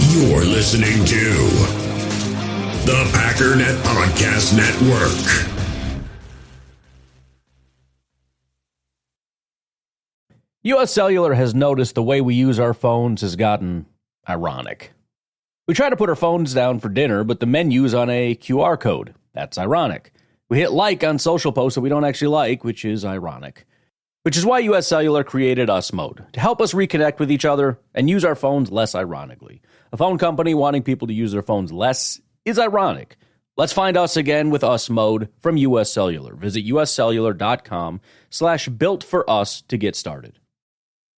You're listening to the Packernet Podcast Network. U.S. Cellular has noticed the way we use our phones has gotten ironic. We try to put our phones down for dinner, but the menu's on a QR code. That's ironic. We hit like on social posts that we don't actually like, which is ironic. Which is why U.S. Cellular created Us Mode, to help us reconnect with each other and use our phones less ironically. A phone company wanting people to use their phones less is ironic. Let's find us again with Us Mode from U.S. Cellular. Visit uscellular.com/built-for-us to get started.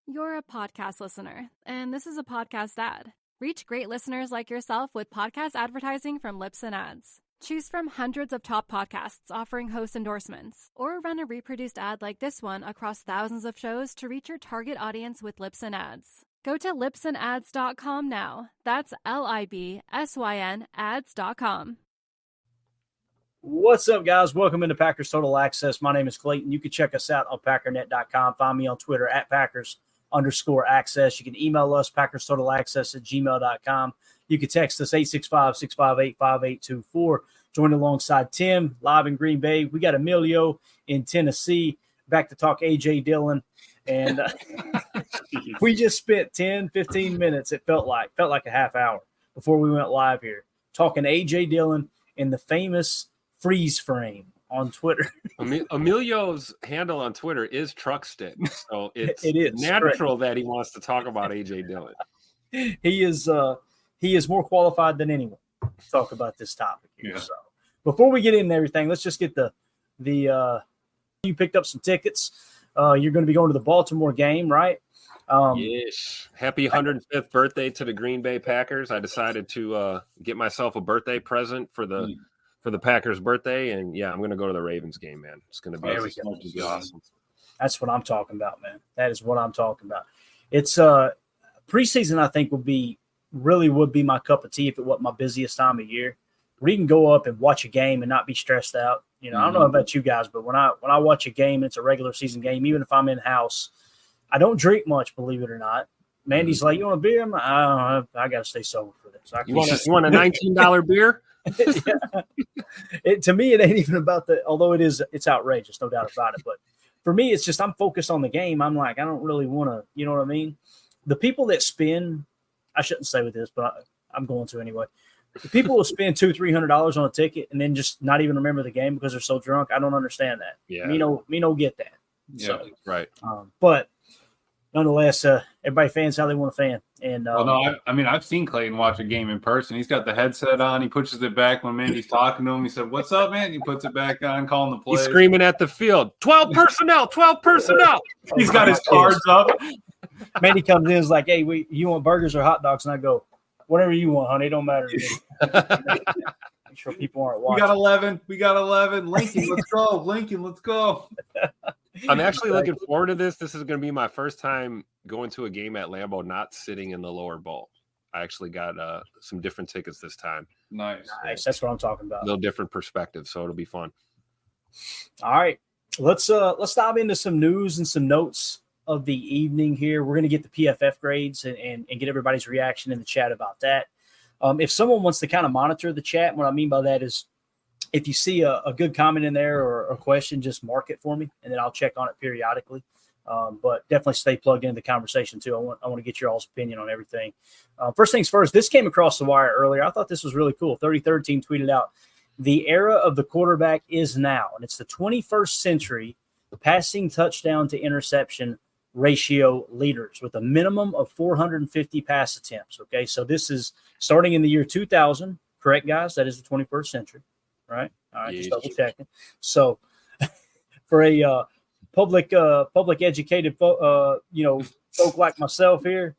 You're a podcast listener, and this is a podcast ad. Reach great listeners like yourself with podcast advertising from Lips and Ads. Choose from hundreds of top podcasts offering host endorsements, or run a reproduced ad like this one across thousands of shows to reach your target audience with Lips and Ads. Go to lipsandads.com now. That's LIBSYN ads.com. What's up, guys? Welcome into Packers Total Access. My name is Clayton. You can check us out on packernet.com. Find me on Twitter at Packers_access. You can email us, PackersTotalAccess@gmail.com. You can text us 865-658-5824. Join alongside Tim live in Green Bay. We got Emilio in Tennessee. Back to talk A.J. Dillon. And we just spent 10, 15 minutes, it felt like a half hour before we went live here, talking A.J. Dillon in the famous freeze frame on Twitter. Emilio's handle on Twitter is Truckstick, so it is natural that he wants to talk about A.J. Dillon. He is more qualified than anyone to talk about this topic here. Yeah. So before we get into everything, let's just get the you picked up some tickets. You're going to be going to the Baltimore game, right? Yes. Happy 105th birthday to the Green Bay Packers. I decided to get myself a birthday present for the Packers' birthday, and yeah, I'm going to go to the Ravens game, man. It's going to be awesome. That's what I'm talking about, man. That is what I'm talking about. It's preseason. I think would be my cup of tea if it wasn't my busiest time of year. Where you can go up and watch a game and not be stressed out. You know, I don't know about you guys, but when I watch a game, it's a regular season game. Even if I'm in house, I don't drink much, believe it or not. Mandy's like, "You want a beer?" I'm like, I got to stay sober for this. You want a $19 beer? To me, it ain't even about although it's outrageous, no doubt about it. But for me, it's just I'm focused on the game. I'm like, I don't really want to, you know what I mean? The people that spend, I shouldn't say with this, but I'm going to anyway. The people who spend $200-$300 on a ticket and then just not even remember the game because they're so drunk, I don't understand that. Yeah, me no get that. Yeah, so, right. But nonetheless, everybody fans how they want to fan. And I've seen Clayton watch a game in person. He's got the headset on. He pushes it back when Mandy's talking to him. He said, "What's up, man?" He puts it back on, calling the play. He's screaming at the field, 12 personnel, 12 personnel. He's got his cards up. Mandy comes in and is like, "Hey, you want burgers or hot dogs?" And I go, "Whatever you want, honey. It don't matter to me." Make sure people aren't watching. We got 11. Lincoln, let's go. Lincoln, let's go. I'm actually looking forward to this. This is going to be my first time going to a game at Lambeau, not sitting in the lower bowl. I actually got some different tickets this time. Nice. That's what I'm talking about. A little different perspective, so it'll be fun. All right, let's dive into some news and some notes of the evening here. We're going to get the PFF grades and get everybody's reaction in the chat about that. If someone wants to kind of monitor the chat, what I mean by that is if you see a good comment in there or a question, just mark it for me, and then I'll check on it periodically. But definitely stay plugged into the conversation, too. I want to get your all's opinion on everything. First things first, this came across the wire earlier. I thought this was really cool. 33rd team tweeted out, "The era of the quarterback is now, and it's the 21st century passing touchdown to interception ratio leaders with a minimum of 450 pass attempts." Okay, so this is starting in the year 2000. Correct, guys? That is the 21st century, right? All right, just double checking. So for a public educated folk like myself here,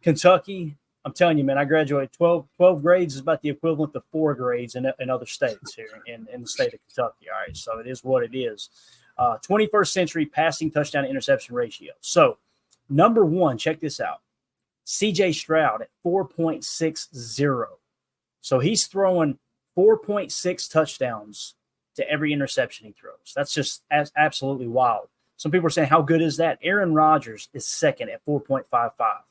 Kentucky, I'm telling you, man, I graduated 12 grades is about the equivalent to 4 grades in other states here in the state of Kentucky. All right, so it is what it is. 21st century passing touchdown to interception ratio. So number one, check this out. CJ Stroud at 4.60. So he's throwing 4.6 touchdowns to every interception he throws. That's just absolutely wild. Some people are saying, how good is that? Aaron Rodgers is second at 4.55.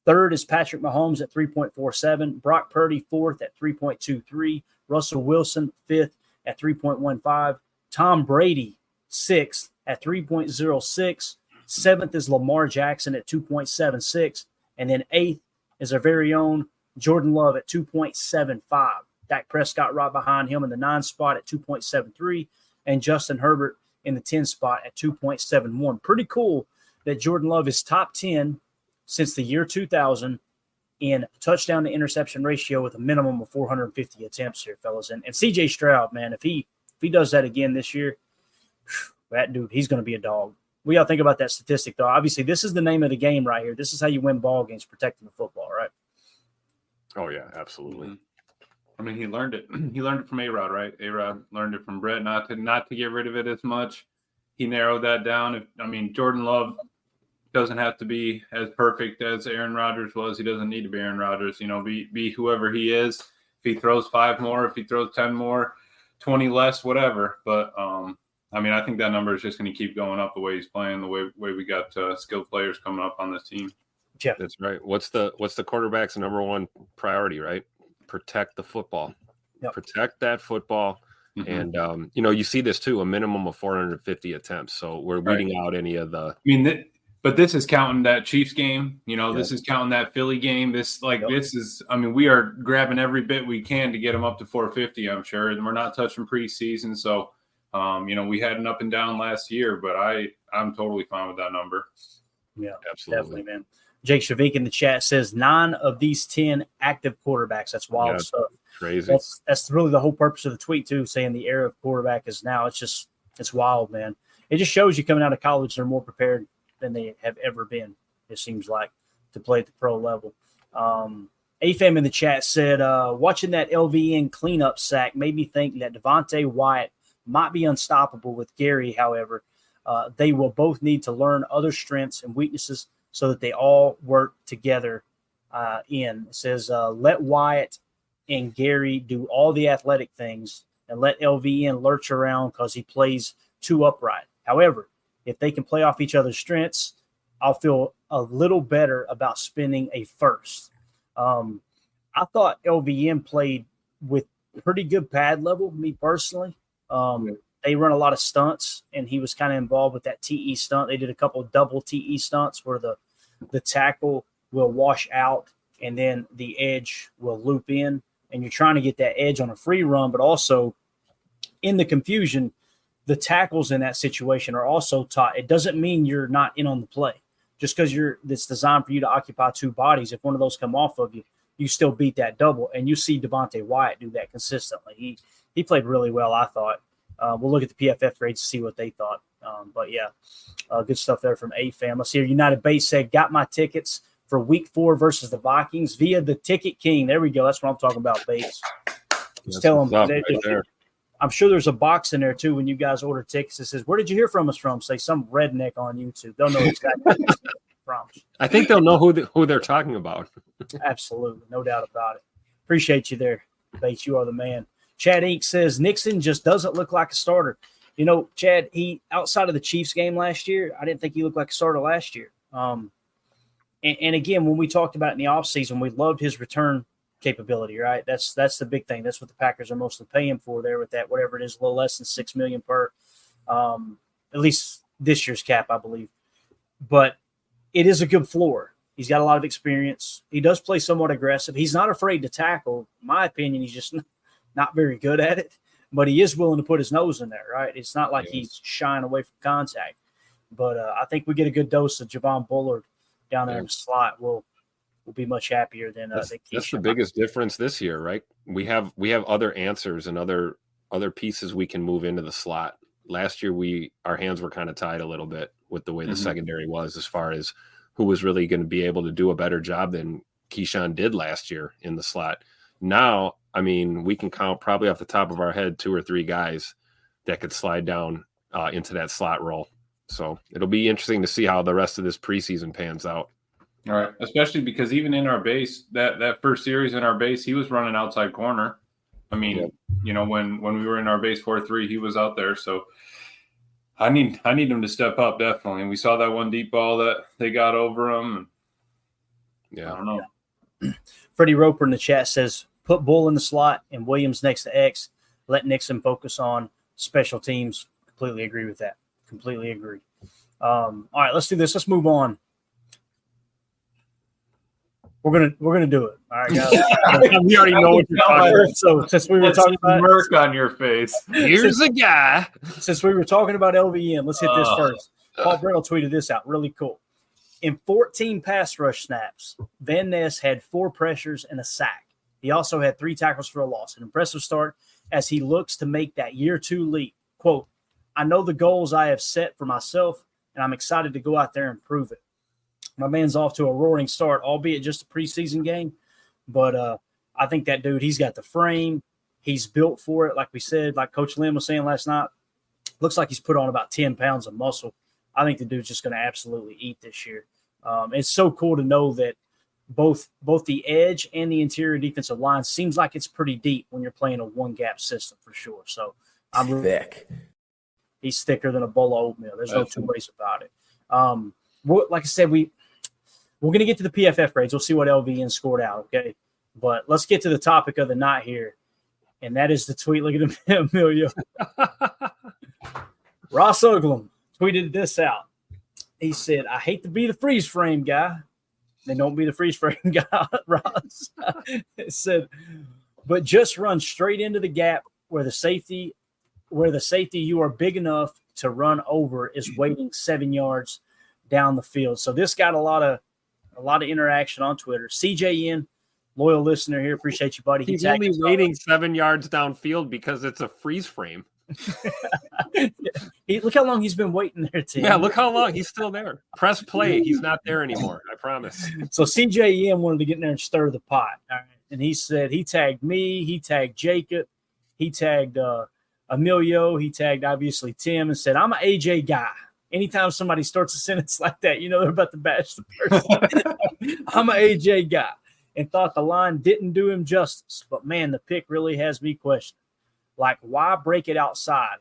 Third is Patrick Mahomes at 3.47. Brock Purdy, fourth at 3.23. Russell Wilson, fifth at 3.15. Tom Brady, sixth at 3.06. Seventh is Lamar Jackson at 2.76. And then eighth is our very own Jordan Love at 2.75. Dak Prescott right behind him in the 9 spot at 2.73. And Justin Herbert in the 10 spot at 2.71. Pretty cool that Jordan Love is top 10 since the year 2000 in touchdown to interception ratio with a minimum of 450 attempts here, fellas. And CJ Stroud, man, if he does that again this year, that dude, he's going to be a dog. We all think about that statistic, though. Obviously, this is the name of the game right here. This is how you win ball games, protecting the football, right? Oh, yeah, absolutely. Mm-hmm. I mean, he learned it. He learned it from A-Rod, right? A-Rod learned it from Brett, not to get rid of it as much. He narrowed that down. Jordan Love doesn't have to be as perfect as Aaron Rodgers was. He doesn't need to be Aaron Rodgers. Be whoever he is. If he throws 5 more, if he throws 10 more, 20 less, whatever. But I think that number is just going to keep going up the way he's playing, the way we got skilled players coming up on this team. Yeah, that's right. What's the quarterback's number one priority, right? Protect the football. Yep. Protect that football. Mm-hmm. And you see this too, a minimum of 450 attempts. So we're weeding out any of the. But this is counting that Chiefs game. This is counting that Philly game. This is. We are grabbing every bit we can to get them up to 450. I'm sure, and we're not touching preseason. So, we had an up and down last year, but I'm totally fine with that number. Yeah, absolutely, definitely, man. Jake Shavik in the chat says 9 of these 10 active quarterbacks. That's wild stuff. Crazy. That's really the whole purpose of the tweet too, saying the era of quarterback is now. It's wild, man. It just shows you coming out of college, they're more prepared than they have ever been, it seems like, to play at the pro level. AFAM in the chat said, watching that LVN cleanup sack made me think that Devontae Wyatt might be unstoppable with Gary. However, they will both need to learn other strengths and weaknesses so that they all work together. It says, let Wyatt and Gary do all the athletic things and let LVN lurch around because he plays too upright. However, if they can play off each other's strengths, I'll feel a little better about spending a first. I thought LVN played with pretty good pad level, me personally. They run a lot of stunts, and he was kind of involved with that TE stunt. They did a couple of double TE stunts where the tackle will wash out and then the edge will loop in, and you're trying to get that edge on a free run, but also in the confusion, the tackles in that situation are also taught. It doesn't mean you're not in on the play. Just because it's designed for you to occupy 2 bodies, if one of those come off of you, you still beat that double. And you see Devontae Wyatt do that consistently. He played really well, I thought. We'll look at the PFF grades to see what they thought. But, yeah, good stuff there from AFAM. Let's see here. United Base said, got my tickets for Week 4 versus the Vikings via the Ticket King. There we go. That's what I'm talking about, Base. Just tell them. Right, I'm sure there's a box in there, too, when you guys order tickets. It says, where did you hear from us from? Say some redneck on YouTube. They'll know exactly from. I think they'll know who they're talking about. Absolutely. No doubt about it. Appreciate you there, Bates. You are the man. Chad Inc. says, Nixon just doesn't look like a starter. Chad, he outside of the Chiefs game last year, I didn't think he looked like a starter last year. And again, when we talked about it in the offseason, we loved his return capability, right? That's the big thing. That's what the Packers are mostly paying for there with that, whatever it is, a little less than $6 million per, at least this year's cap, I believe. But it is a good floor. He's got a lot of experience. He does play somewhat aggressive. He's not afraid to tackle. In my opinion, he's just not very good at it, but he is willing to put his nose in there, right? It's not like he's shying away from contact. But I think we get a good dose of Javon Bullard down there in the slot. We'll be much happier than that's the biggest difference this year, right? We have other answers and other pieces we can move into the slot. Last year, our hands were kind of tied a little bit with the way the secondary was as far as who was really going to be able to do a better job than Keyshawn did last year in the slot. Now, we can count probably off the top of our head 2 or 3 guys that could slide down into that slot role. So it'll be interesting to see how the rest of this preseason pans out. All right, especially because even in our base, that first series in our base, he was running outside corner. When we were in our base 4-3, he was out there. So I need him to step up, definitely. And we saw that one deep ball that they got over him. Yeah. I don't know. Freddie Roper in the chat says, put Bull in the slot and Williams next to X. Let Nixon focus on special teams. Completely agree with that. Completely agree. All right, let's do this. Let's move on. We're gonna do it. All right, guys. We already know what you're talking about. So since we were talking about smirk on your face. Here's a guy. Since we were talking about LVM, let's hit this first. Paul Brittle tweeted this out. Really cool. In 14 pass rush snaps, Van Ness had 4 pressures and a sack. He also had 3 tackles for a loss. An impressive start as he looks to make that year 2 leap. Quote, I know the goals I have set for myself, and I'm excited to go out there and prove it. My man's off to a roaring start, albeit just a preseason game. But I think that dude, he's got the frame. He's built for it. Like we said, like Coach Lynn was saying last night, looks like he's put on about 10 pounds of muscle. I think the dude's just going to absolutely eat this year. It's so cool to know that both the edge and the interior defensive line seems like it's pretty deep when you're playing a one-gap system for sure. So I'm thick. He's thicker than a bowl of oatmeal. There's no two ways about it. Like I said, we're going to get to the PFF grades. We'll see what LVN scored out, okay? But let's get to the topic of the night here, and that is the tweet. Look at him, Emilio. Ross Uglum tweeted this out. He said, I hate to be the freeze frame guy. Then don't be the freeze frame guy, Ross. It said, but just run straight into the gap where the safety you are big enough to run over is waiting 7 yards down the field. So this got a lot of interaction on Twitter. CJN, loyal listener here, appreciate you, buddy. He's only waiting 7 yards downfield because it's a freeze frame. Look how long he's been waiting there, Tim. Yeah, look how long he's still there. Press play. He's not there anymore. I promise. So CJM wanted to get in there and stir the pot. All right. And he said he tagged me, he tagged Jacob, he tagged Emilio, he tagged obviously Tim, and said, I'm an AJ guy. Anytime somebody starts a sentence like that, you know they're about to bash the person. I'm an AJ guy, and thought the line didn't do him justice. But, man, the pick really has me questioning. Like, why break it outside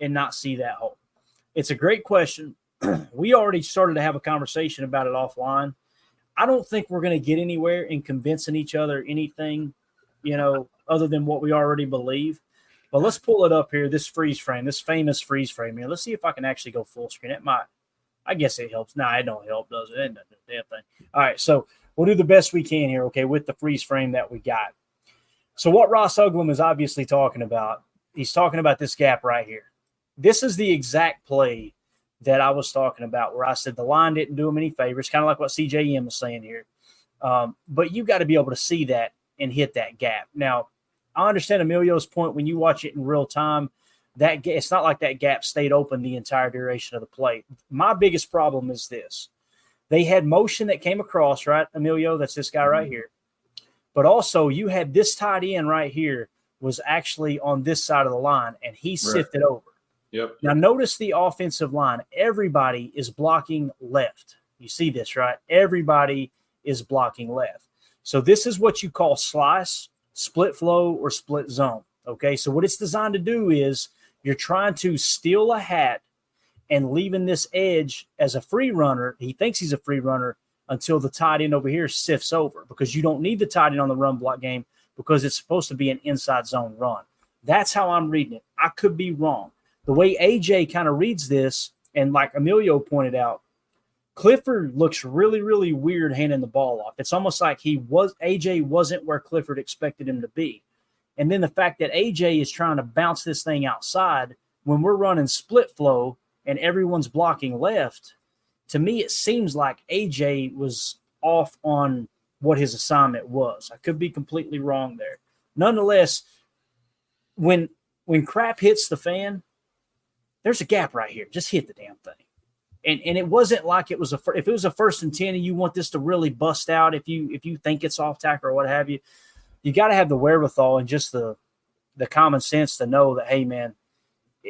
and not see that hole? It's a great question. We already started to have a conversation about it offline. I don't think we're going to get anywhere in convincing each other anything, other than what we already believe. But let's pull it up here, this freeze frame, this famous freeze frame here. Let's see if I can actually go full screen. It might. I guess it helps. No, it don't help, does it? It doesn't do the damn thing. All right, so we'll do the best we can here, okay, with the freeze frame that we got. So what Ross Uglum is obviously talking about, he's talking about this gap right here. This is the exact play that I was talking about where I said the line didn't do him any favors, kind of like what CJM was saying here. But you got to be able to see that and hit that gap. Now, I understand Emilio's point when you watch it in real time. That it's not like that gap stayed open the entire duration of the play. My biggest problem is this. They had motion that came across, right, Emilio? That's this guy right here. But also you had this tight end right here was actually on this side of the line, and he sifted over. Yep. Now notice the offensive line. Everybody is blocking left. You see this, right? Everybody is blocking left. So this is what you call slice, split flow, or split zone. Okay, so what it's designed to do is you're trying to steal a hat and leaving this edge as a free runner. He thinks he's a free runner until the tight end over here sifts over, because you don't need the tight end on the run block game because it's supposed to be an inside zone run. That's how I'm reading it. I could be wrong. The way AJ kind of reads this, and like Emilio pointed out, Clifford looks really, really weird handing the ball off. It's almost like AJ wasn't where Clifford expected him to be. And then the fact that AJ is trying to bounce this thing outside when we're running split flow and everyone's blocking left, to me it seems like AJ was off on what his assignment was. I could be completely wrong there. Nonetheless, when crap hits the fan, there's a gap right here. Just hit the damn thing. And it wasn't like it was if it was a 1st and 10 and you want this to really bust out, if you think it's off tackle or what have you, you got to have the wherewithal and just the common sense to know that, hey man,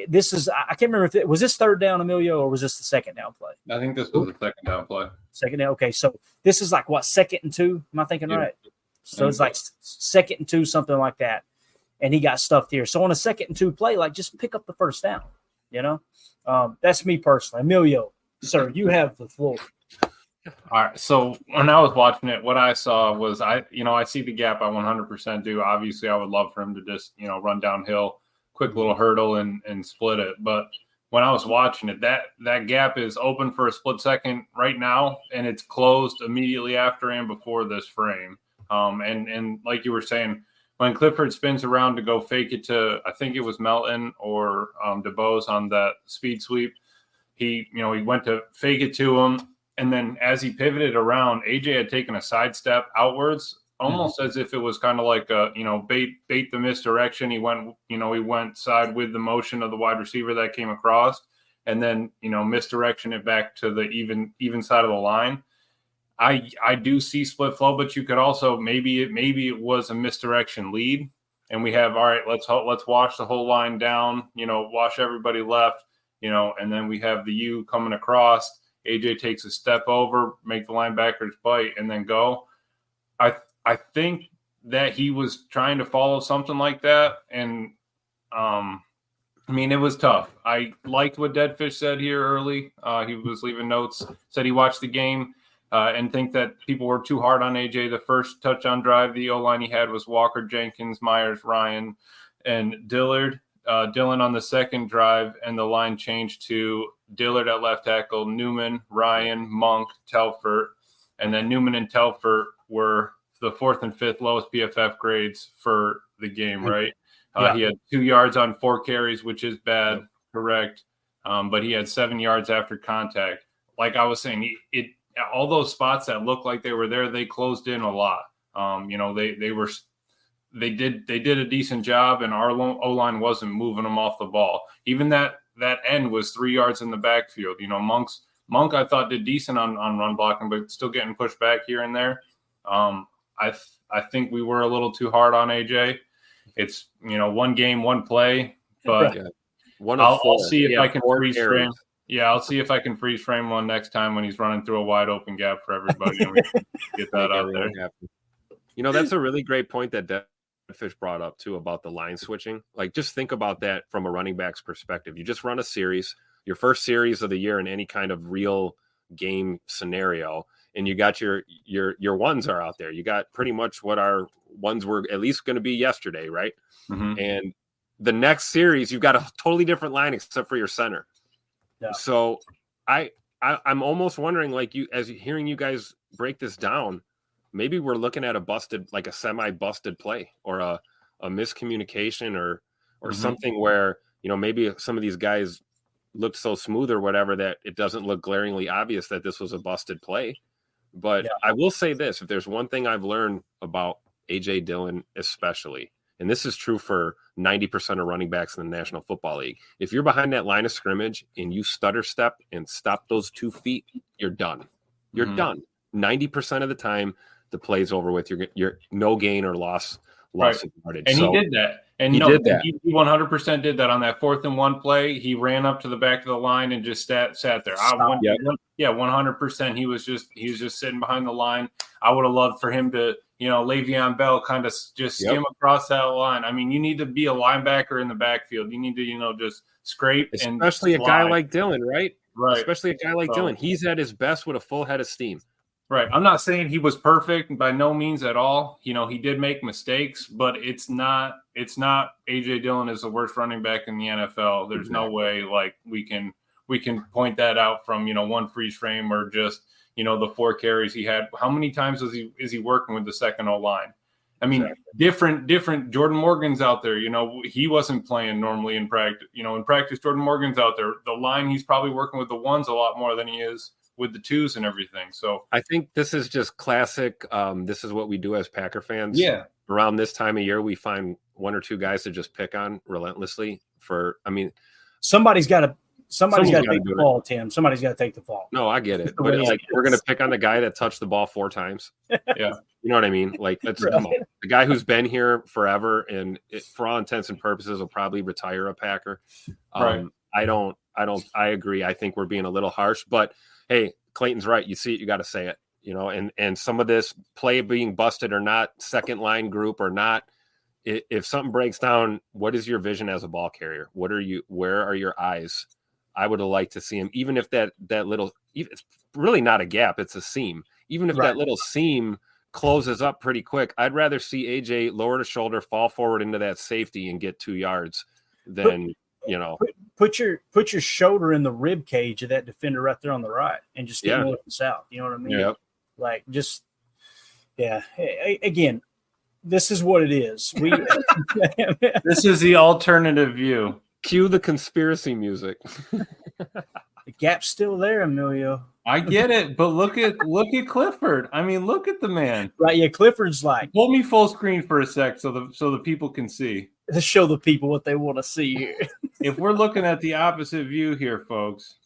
this is, I can't remember if was this 3rd down, Emilio, or was this the 2nd down play? I think this was the 2nd down play. 2nd down. Okay, so this is like what, 2nd and 2? Am I thinking right? So it's like 2nd and 2, something like that. And he got stuffed here. So on a 2nd and 2 play, like just pick up the 1st down. That's me personally. Emilio, sir, you have the floor. All right. So when I was watching it, what I saw was I see the gap. I 100% do. Obviously, I would love for him to just, run downhill, quick little hurdle and split it. But when I was watching it, that gap is open for a split second right now, and it's closed immediately after and before this frame. And like you were saying, when Clifford spins around to go fake it to, I think it was Melton or DeBose on that speed sweep, he went to fake it to him. And then as he pivoted around, AJ had taken a sidestep outwards, almost as if it was kind of like a, bait the misdirection. He went side with the motion of the wide receiver that came across, and then, misdirection it back to the even side of the line. I do see split flow, but you could also maybe it was a misdirection lead, and we have, all right, let's wash the whole line down, wash everybody left, and then we have the U coming across. AJ takes a step over, make the linebackers bite, and then go. I think that he was trying to follow something like that, and it was tough. I liked what Deadfish said here early. He was leaving notes, said he watched the game and think that people were too hard on AJ. The first touchdown drive, the O-line he had was Walker, Jenkins, Myers, Ryan, and Dillard. Dillon on the second drive, and the line changed to Dillard at left tackle, Newman, Ryan, Monk, Telford, and then Newman and Telford were the fourth and fifth lowest PFF grades for the game, right? He had 2 yards on 4 carries, which is bad, correct, but he had 7 yards after contact. Like I was saying, all those spots that looked like they were there, they closed in a lot. They did a decent job, and our O-line wasn't moving them off the ball. Even that end was 3 yards in the backfield. Monk I thought did decent on run blocking, but still getting pushed back here and there. I think we were a little too hard on AJ. It's one game, one play, but I'll see if I can freeze frame. Yeah, I'll see if I can freeze frame one next time when he's running through a wide open gap for everybody, and we can get that out there. That's a really great point that Fish brought up too about the line switching. Like, just think about that from a running back's perspective. You just run a series, your first series of the year in any kind of real game scenario, and you got your ones are out there. You got pretty much what our ones were at least going to be yesterday, right? Mm-hmm. And the next series, you've got a totally different line except for your center. Yeah. So I'm almost wondering, like, hearing you guys break this down, maybe we're looking at a semi-busted play or a miscommunication or something where, maybe some of these guys looked so smooth or whatever that it doesn't look glaringly obvious that this was a busted play. But I will say this, if there's one thing I've learned about A.J. Dillon especially, and this is true for 90% of running backs in the National Football League, if you're behind that line of scrimmage and you stutter step and stop those 2 feet, you're done. You're done. 90% of the time, the play's over with. You're no gain or loss of yardage. And he did that. And he did that. He 100% did that on that 4th and 1 play. He ran up to the back of the line and just sat there. 100%. He was just sitting behind the line. I would have loved for him to, Le'Veon Bell kind of just skim across that line. I mean, you need to be a linebacker in the backfield. You need to, just scrape. Especially a guy like Dillon, right? Right. Especially a guy like Dillon. He's at his best with a full head of steam. Right. I'm not saying he was perfect by no means at all. He did make mistakes, but it's not AJ Dillon is the worst running back in the NFL. There's no way like we can point that out from, one freeze frame or just, the 4 carries he had. How many times is he working with the second O line? I mean, different Jordan Morgan's out there, he wasn't playing normally in practice. In practice, Jordan Morgan's out there. The line, he's probably working with the ones a lot more than he is with the twos and everything. So I think this is just classic. This is what we do as Packer fans. Yeah. Around this time of year, we find 1 or 2 guys to just pick on relentlessly somebody's got to take the fall, Tim. Somebody's got to take the fall. No, I get it. But we're going to pick on the guy that touched the ball 4 times. Yeah. You know what I mean? Like, let's come on. The guy who's been here forever and for all intents and purposes will probably retire a Packer. Right. I agree. I think we're being a little harsh, but hey, Clayton's right. You see it, you got to say it, and some of this play being busted or not, second line group or not, if something breaks down, what is your vision as a ball carrier? Where are your eyes? I would have liked to see him, even if that little, it's really not a gap, it's a seam. Even if that little seam closes up pretty quick, I'd rather see AJ lower the shoulder, fall forward into that safety and get 2 yards than, put your shoulder in the rib cage of that defender right there on the right and just get north and south. You know what I mean? Yep. Like just, yeah. Again, this is what it is. This is the alternative view. Cue the conspiracy music. The gap's still there, Emilio. I get it, but look at Clifford. I mean, look at the man. Right? Yeah, Clifford's like. Hold me full screen for a sec, so the people can see. To show the people what they want to see here. If we're looking at the opposite view here, folks.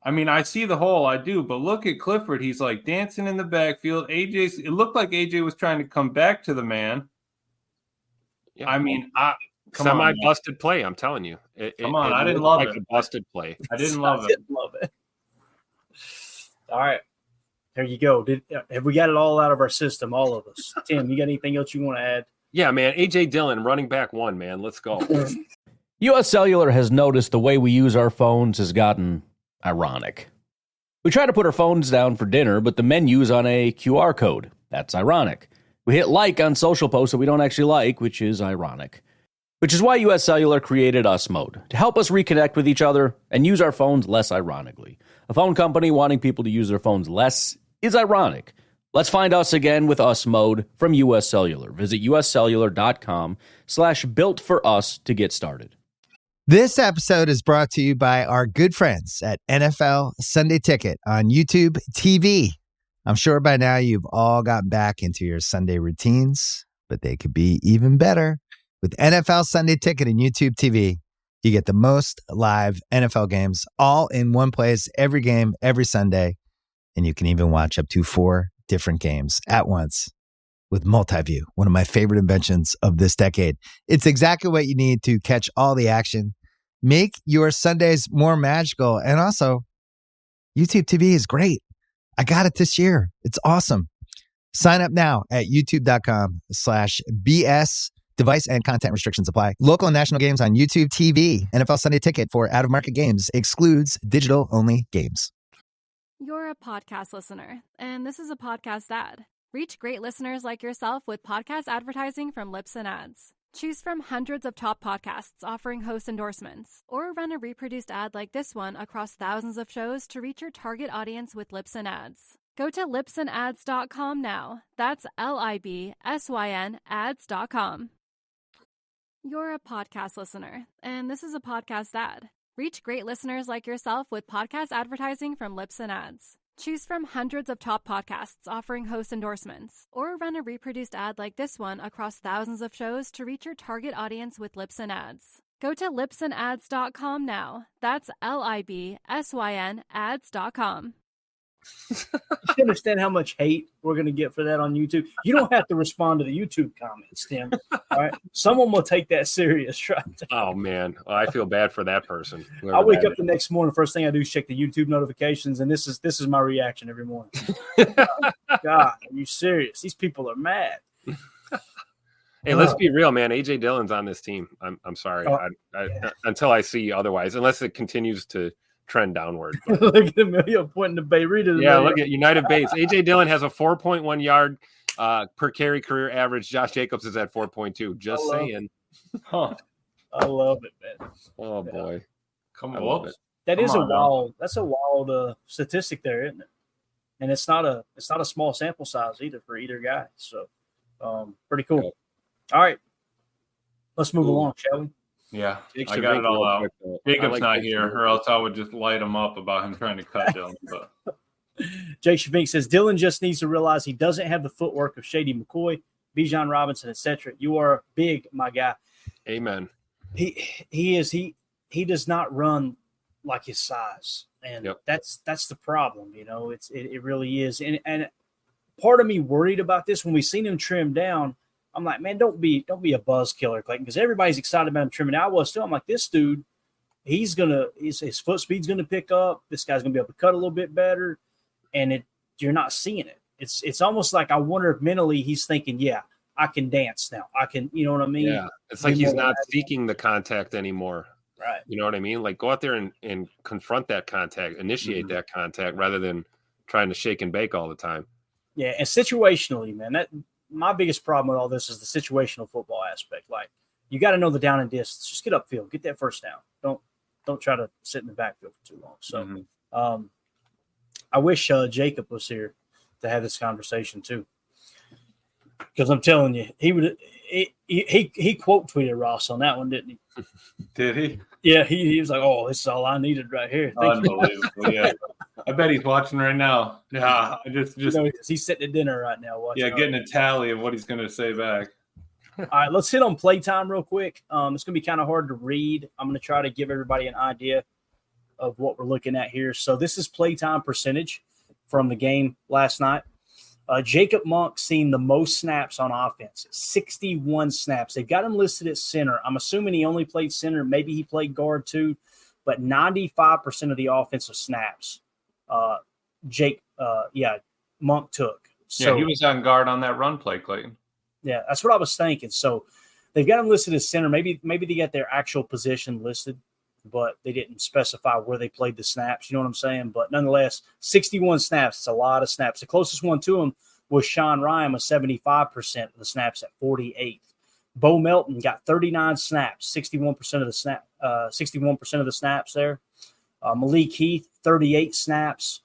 I mean, I see the hole, I do, but look at Clifford. He's like dancing in the backfield. It looked like AJ was trying to come back to the man. Yeah. I mean, semi-busted play, I'm telling you. I didn't love it. A busted play. I didn't love it. All right. There you go. Have we got it all out of our system, all of us? Tim, you got anything else you want to add? Yeah, man. AJ Dillon, running back 1, man. Let's go. U.S. Cellular has noticed the way we use our phones has gotten ironic. We try to put our phones down for dinner, but the menu's on a QR code. That's ironic. We hit like on social posts that we don't actually like, which is ironic. Which is why U.S. Cellular created Us Mode, to help us reconnect with each other and use our phones less ironically. A phone company wanting people to use their phones less is ironic. Let's find us again with Us Mode from U.S. Cellular. Visit uscellular.com/built-for-us to get started. This episode is brought to you by our good friends at NFL Sunday Ticket on YouTube TV. I'm sure by now you've all gotten back into your Sunday routines, but they could be even better. With NFL Sunday Ticket and YouTube TV, you get the most live NFL games all in one place, every game, every Sunday. And you can even watch up to 4 different games at once with multi-view, one of my favorite inventions of this decade. It's exactly what you need to catch all the action. Make your Sundays more magical. And also, YouTube TV is great. I got it this year. It's awesome. Sign up now at youtube.com/BS. Device and content restrictions apply. Local and national games on YouTube TV. NFL Sunday Ticket for out-of-market games excludes digital-only games. You're a podcast listener, and this is a podcast ad. Reach great listeners like yourself with podcast advertising from Lips and Ads. Choose from hundreds of top podcasts offering host endorsements, or run a reproduced ad like this one across thousands of shows to reach your target audience with Lips and Ads. Go to lipsandads.com now. That's LIBSYN ads.com. You're a podcast listener, and this is a podcast ad. Reach great listeners like yourself with podcast advertising from Lips and Ads. Choose from hundreds of top podcasts offering host endorsements, or run a reproduced ad like this one across thousands of shows to reach your target audience with Lips and Ads. Go to lipsandads.com now. That's LIBSYN ads.com. You understand how much hate we're going to get for that on YouTube? You don't have to respond to the YouTube comments, Tim. All right, someone will take that serious, right? Oh man, well, I feel bad for that person. I wake up the next morning. First thing I do is check the YouTube notifications, and this is my reaction every morning. God, are you serious? These people are mad. Hey, let's be real, man. AJ Dillon's on this team. I'm sorry. Until I see otherwise, unless it continues to trend downward. Look at Emilio pointing to Beirut. Yeah, look at United Bates. AJ Dillon has a 4.1 yard per carry career average. Josh Jacobs is at 4.2. Just saying. I love it, man. Oh boy, Come on. That's a wild statistic there, isn't it? And it's not a small sample size either for either guy. So pretty cool. All right, let's move along, shall we? Yeah, I got it all out. Jacob's not here, or else I would just light him up about him trying to cut Dillon. But Jake Shavink says Dillon just needs to realize he doesn't have the footwork of Shady McCoy, Bijan Robinson, etc. You are big, my guy. Amen. He does not run like his size, and that's the problem. You know, it really is. And part of me worried about this when we seen him trim down. I'm like, man, don't be a buzz killer, Clayton, because everybody's excited about him trimming. I was too. I'm like, this dude, his foot speed's gonna pick up. This guy's gonna be able to cut a little bit better, and you're not seeing it. It's almost like I wonder if mentally he's thinking, yeah, I can dance now. I can, you know what I mean? Yeah, it's like he's not seeking the contact anymore. Right. You know what I mean? Like go out there and confront that contact, initiate that contact rather than trying to shake and bake all the time. Yeah, and situationally, man, that my biggest problem with all this is the situational football aspect. Like you got to know the down and distance. Just get upfield, get that first down. Don't try to sit in the backfield for too long. So I wish Jacob was here to have this conversation too. Because I'm telling you, he quote tweeted Ross on that one, didn't he? Did he? Yeah, he was like, "Oh, this is all I needed right here." Unbelievable. Yeah, I bet he's watching right now. Yeah, just he's sitting at dinner right now watching. Yeah, getting a tally of what he's going to say back. All right, let's hit on playtime real quick. It's going to be kind of hard to read. I'm going to try to give everybody an idea of what we're looking at here. So this is playtime percentage from the game last night. Jacob Monk seen the most snaps on offense, 61 snaps. They've got him listed at center. I'm assuming he only played center. Maybe he played guard too, but 95% of the offensive snaps, Monk took. So, yeah, he was on guard on that run play, Clayton. Yeah, that's what I was thinking. So they've got him listed as center. Maybe they got their actual position listed, but they didn't specify where they played the snaps. You know what I'm saying? But nonetheless, 61 snaps. It's a lot of snaps. The closest one to him was Sean Ryan with 75% of the snaps at 48. Bo Melton got 39 snaps, 61% of the 61% of the snaps there. Malik Heath, 38 snaps.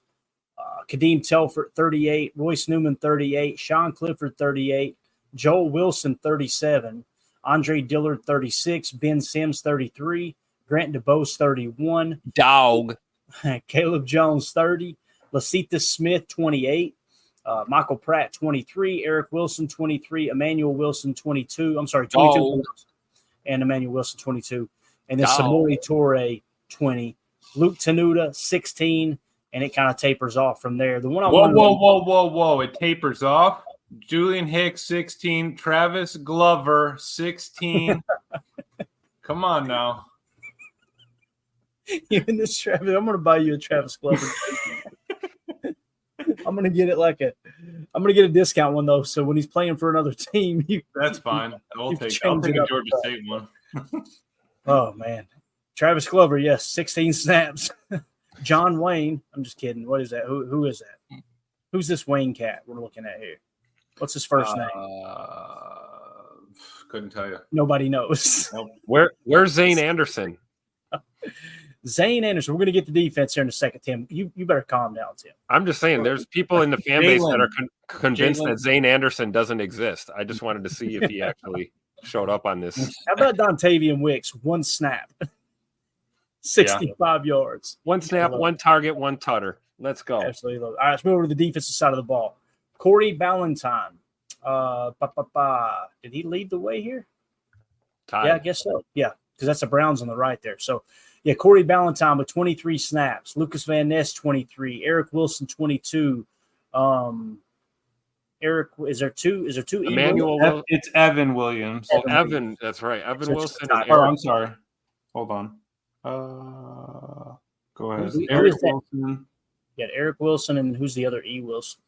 Kadeem Telford, 38. Royce Newman, 38. Sean Clifford, 38. Joel Wilson, 37. Andre Dillard, 36. Ben Sims, 33. Grant DeBose, 31. Dog. Caleb Jones, 30. Lasita Smith, 28. Michael Pratt, 23. Eric Wilson, 23. Emmanuel Wilson, 22. I'm sorry, 22. Dog. And Emmanuel Wilson, 22. And then Samori Torre, 20. Luke Tenuta, 16. And it kind of tapers off from there. The one Whoa. It tapers off. Julian Hicks, 16. Travis Glover, 16. Come on now. Even this Travis, I'm going to buy you a Travis Glover. I'm going to get a discount one though. So when he's playing for another team, that's fine. I'll take a Georgia State one. Oh man, Travis Glover, yes, 16 snaps. John Wayne, I'm just kidding. What is that? Who is that? Who's this Wayne cat we're looking at here? What's his first name? Couldn't tell you. Nobody knows. Where's Zane Anderson? Zane Anderson. We're going to get the defense here in a second, Tim. You better calm down, Tim. I'm just saying there's people in the fan base that are convinced that Zane Anderson doesn't exist. I just wanted to see if he actually showed up on this. How about Dontavian Wicks? One snap. 65 yards. One snap, one target, one tutter. Let's go. Absolutely. All right, let's move over to the defensive side of the ball. Corey Ballantyne. Did he lead the way here? Tied. Yeah, I guess so. Yeah, because that's the Browns on the right there. So, yeah, Corey Ballantyne with 23 snaps. Lucas Van Ness, 23. Eric Wilson, 22. Eric, is there two? Emmanuel. It's Evan Williams. Evan. That's right. Evan Wilson. And I'm sorry. Hold on. Go ahead. Eric Wilson. Yeah, Eric Wilson, and who's the other E. Wilson?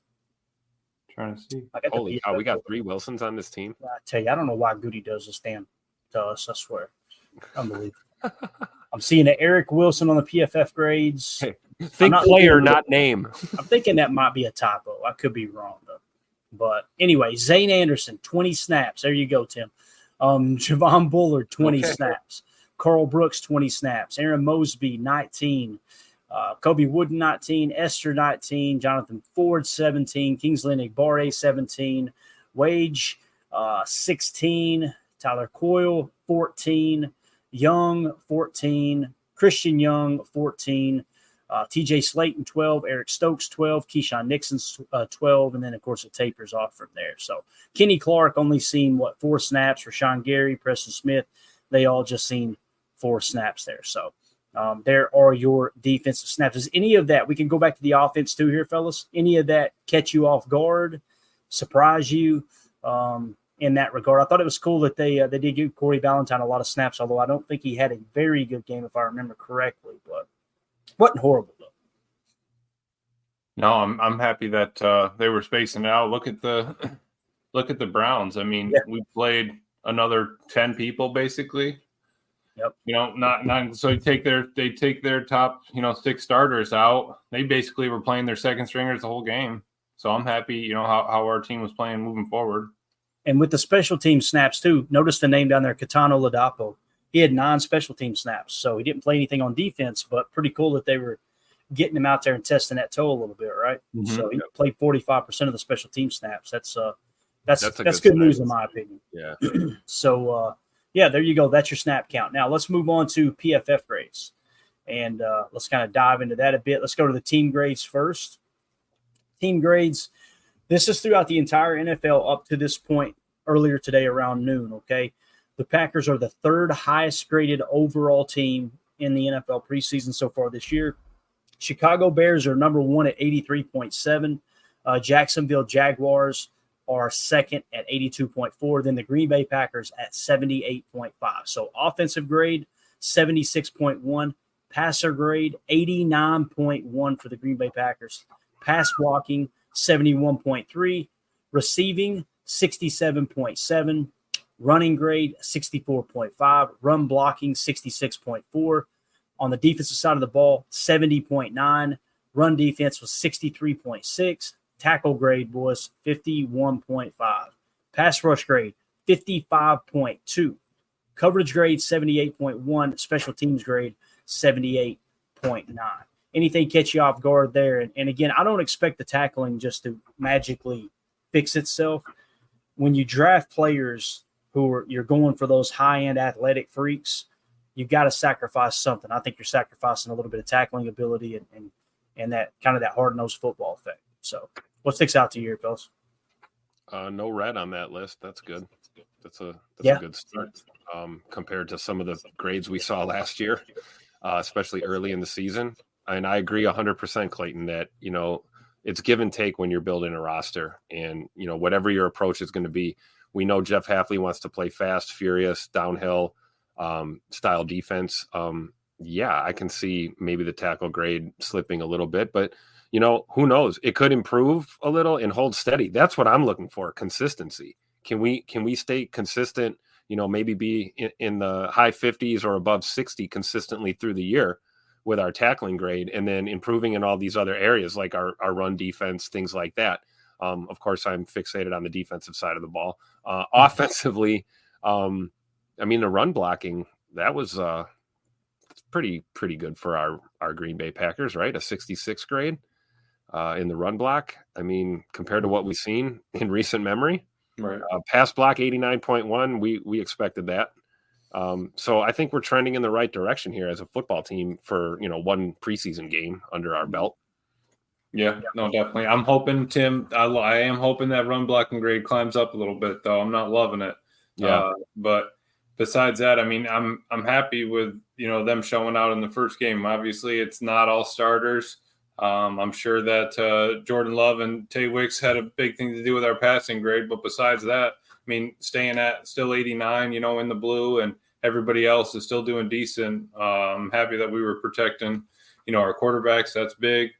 Trying to see. Holy cow, we got 3 Wilsons on this team. I tell you, I don't know why Goody does this damn to us. I swear, unbelievable. I'm seeing an Eric Wilson on the PFF grades. Hey, think player, not name. I'm thinking that might be a typo. I could be wrong though. But anyway, Zane Anderson, 20 snaps. There you go, Tim. Javon Bullard, 20 snaps. Carl Brooks, 20 snaps. Aaron Mosby, 19. Kobe Wooden, 19. Esther, 19. Jonathan Ford, 17. Kingsley Enagbare, 17. Wage, 16. Tyler Coyle, 14. Young, 14. Christian Young, 14. TJ Slayton, 12. Eric Stokes, 12. Keyshawn Nixon, 12. And then, of course, it tapers off from there. So Kenny Clark only seen, 4 snaps. Rashawn Gary, Preston Smith, they all just seen 4 snaps there. So there are your defensive snaps. Is any of that, we can go back to the offense too here, fellas, any of that catch you off guard, surprise you in that regard? I thought it was cool that they did give Corey Ballantyne a lot of snaps, although I don't think he had a very good game if I remember correctly, but wasn't horrible though. No, I'm happy that they were spacing it out. Look at the Browns. I mean, we played another 10 people basically. Yep. Not so they take their top 6 starters out. They basically were playing their second stringers the whole game. So I'm happy, how our team was playing moving forward. And with the special team snaps too, notice the name down there, Catano Ladapo. He had 9 special team snaps, so he didn't play anything on defense. But pretty cool that they were getting him out there and testing that toe a little bit, right? Mm-hmm. So he played 45% of the special team snaps. That's good news in my opinion. Yeah. So there you go. That's your snap count. Now let's move on to PFF grades, and let's kind of dive into that a bit. Let's go to the team grades first. Team grades. This is throughout the entire NFL up to this point earlier today around noon. Okay, the Packers are the 3rd highest graded overall team in the NFL preseason so far this year. Chicago Bears are number 1 at 83.7. Jacksonville Jaguars are second at 82.4. Then the Green Bay Packers at 78.5. So offensive grade, 76.1. Passer grade, 89.1 for the Green Bay Packers. Pass blocking, 71.3. Receiving, 67.7. Running grade, 64.5. Run blocking, 66.4. On the defensive side of the ball, 70.9. Run defense was 63.6. Tackle grade was 51.5. Pass rush grade, 55.2. Coverage grade, 78.1. Special teams grade, 78.9. Anything catch you off guard there? And again, I don't expect the tackling just to magically fix itself. When you draft players you're going for those high-end athletic freaks, you've got to sacrifice something. I think you're sacrificing a little bit of tackling ability and that kind of that hard-nosed football effect. So what sticks out to you here, fellas? No red on that list. That's good. That's a good start compared to some of the grades we saw last year, especially early in the season. And I agree 100%, Clayton, that, it's give and take when you're building a roster. And, whatever your approach is going to be, we know Jeff Hafley wants to play fast, furious, downhill style defense. I can see maybe the tackle grade slipping a little bit, but who knows? It could improve a little and hold steady. That's what I'm looking for. Consistency. Can we stay consistent? Maybe be in the high 50s or above 60 consistently through the year with our tackling grade, and then improving in all these other areas like our run defense, things like that. Of course, I'm fixated on the defensive side of the ball. Offensively, the run blocking, that was pretty good for our Green Bay Packers, right? A 66 grade in the run block. Compared to what we've seen in recent memory, right? Pass block 89.1. We expected that. So I think we're trending in the right direction here as a football team for one preseason game under our belt. Yeah, no, definitely. I'm hoping, Tim, I am hoping that run blocking grade climbs up a little bit, though. I'm not loving it. Yeah. But besides that, I'm happy with, them showing out in the first game. Obviously, it's not all starters. I'm sure that Jordan Love and Tay Wicks had a big thing to do with our passing grade. But besides that, staying at still 89, in the blue, and everybody else is still doing decent. I'm happy that we were protecting, our quarterbacks. That's big.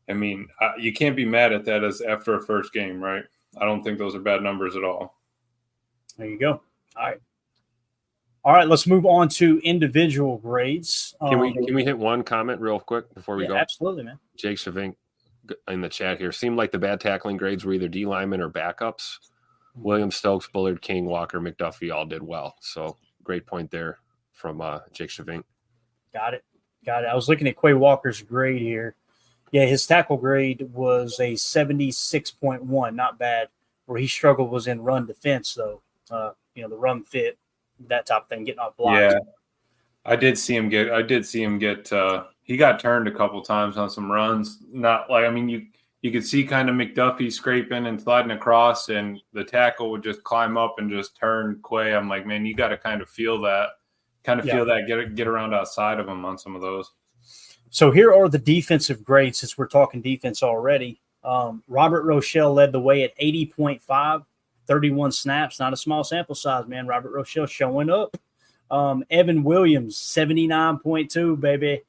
You can't be mad at that as after a first game, right? I don't think those are bad numbers at all. There you go. All right. Let's move on to individual grades. Can we hit one comment real quick before we go? Absolutely, man. Jake Shavink in the chat here seemed like the bad tackling grades were either D linemen or backups. Williams, Stokes, Bullard, King, Walker, McDuffie all did well. So great point there from Jake Shavink. Got it. I was looking at Quay Walker's grade here. Yeah, his tackle grade was a 76.1, not bad. Where he struggled was in run defense, though. The run fit, that type of thing, getting off blocks. Yeah, I did see him get. He got turned a couple times on some runs. Not like you could see kind of McDuffie scraping and sliding across, and the tackle would just climb up and just turn Quay. I'm like, man, you got to kind of feel that, get around outside of him on some of those. So here are the defensive grades, since we're talking defense already. Robert Rochelle led the way at 80.5, 31 snaps. Not a small sample size, man. Robert Rochelle showing up. Evan Williams, 79.2, baby.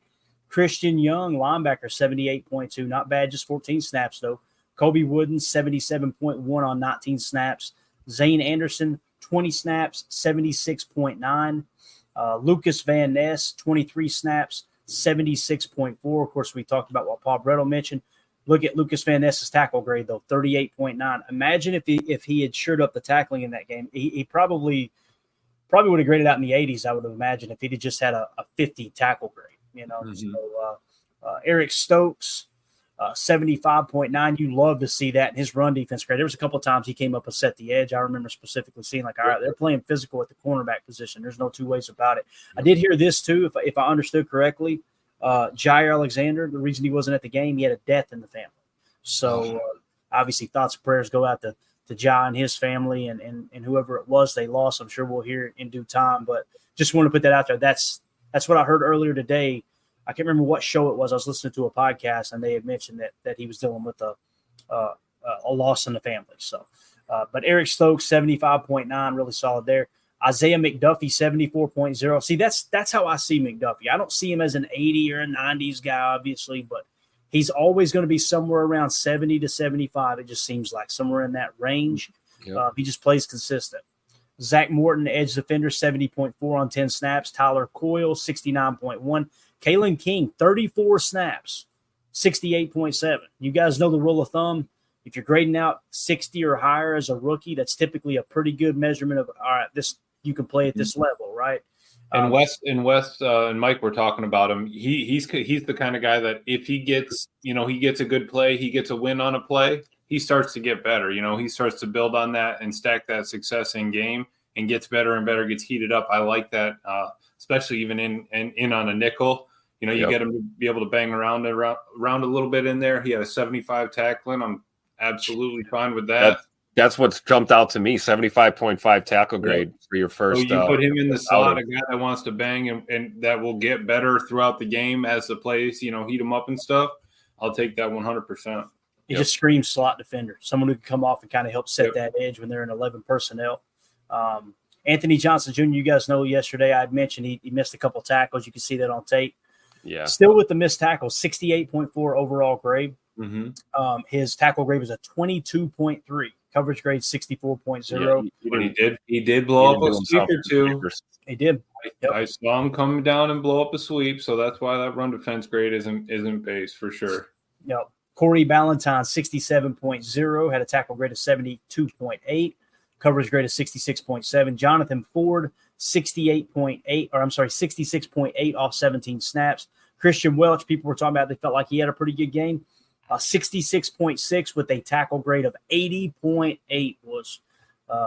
Christian Young, linebacker, 78.2. Not bad, just 14 snaps, though. Kobe Wooden, 77.1 on 19 snaps. Zane Anderson, 20 snaps, 76.9. Lucas Van Ness, 23 snaps, 76.4. Of course, we talked about what Paul Bretto mentioned. Look at Lucas Van Ness's tackle grade, though, 38.9. Imagine if he had shored up the tackling in that game. He probably would have graded out in the 80s, I would have imagined, if he'd just had a 50 tackle grade. So Eric Stokes, 75.9. You love to see that in his run defense grade. There was a couple of times he came up and set the edge. I remember specifically seeing, like, all right, they're playing physical at the cornerback position. There's no two ways about it. I did hear this, too, if I understood correctly. Jair Alexander, the reason he wasn't at the game, he had a death in the family. So obviously thoughts and prayers go out to Jai and his family and whoever it was they lost. I'm sure we'll hear it in due time, but just want to put that out there. That's what I heard earlier today. I can't remember what show it was. I was listening to a podcast and they had mentioned that he was dealing with a loss in the family. So, but Eric Stokes, 75.9, really solid there. Isaiah McDuffie, 74.0. See, that's how I see McDuffie. I don't see him as an 80 or a 90s guy, obviously, but he's always going to be somewhere around 70 to 75. It just seems like somewhere in that range. Yep. He just plays consistent. Zach Morton, edge defender, 70.4 on 10 snaps. Tyler Coyle, 69.1. Kalen King, 34 snaps, 68.7. You guys know the rule of thumb. If you're grading out 60 or higher as a rookie, that's typically a pretty good measurement of, all right, this you can play at this level, right? And Wes and Mike were talking about him. He's the kind of guy that if he gets a good play, he gets a win on a play, he starts to get better. He starts to build on that and stack that success in game and gets better and better, gets heated up. I like that, especially even in on a nickel. You get him to be able to bang around a little bit in there. He had a 75 tackling. I'm absolutely fine with that. That's what's jumped out to me, 75.5 tackle grade for your first. So you put him in the slot, a guy that wants to bang and that will get better throughout the game as the plays, heat him up and stuff. I'll take that 100%. He just screams slot defender, someone who can come off and kind of help set that edge when they're in 11 personnel. Anthony Johnson Jr., you guys know yesterday I had mentioned he missed a couple tackles. You can see that on tape. Yeah. Still with the missed tackles, 68.4 overall grade. Mm-hmm. His tackle grade was a 22.3. Coverage grade 64.0. Yeah, he did blow up a sweep or two. He did. I saw him come down and blow up a sweep, so that's why that run defense grade isn't base for sure. Yep. Corey Ballantyne, 67.0, had a tackle grade of 72.8, coverage grade of 66.7. Jonathan Ford, 66.8 off 17 snaps. Christian Welch, people were talking about, they felt like he had a pretty good game. 66.6 with a tackle grade of 80.8 was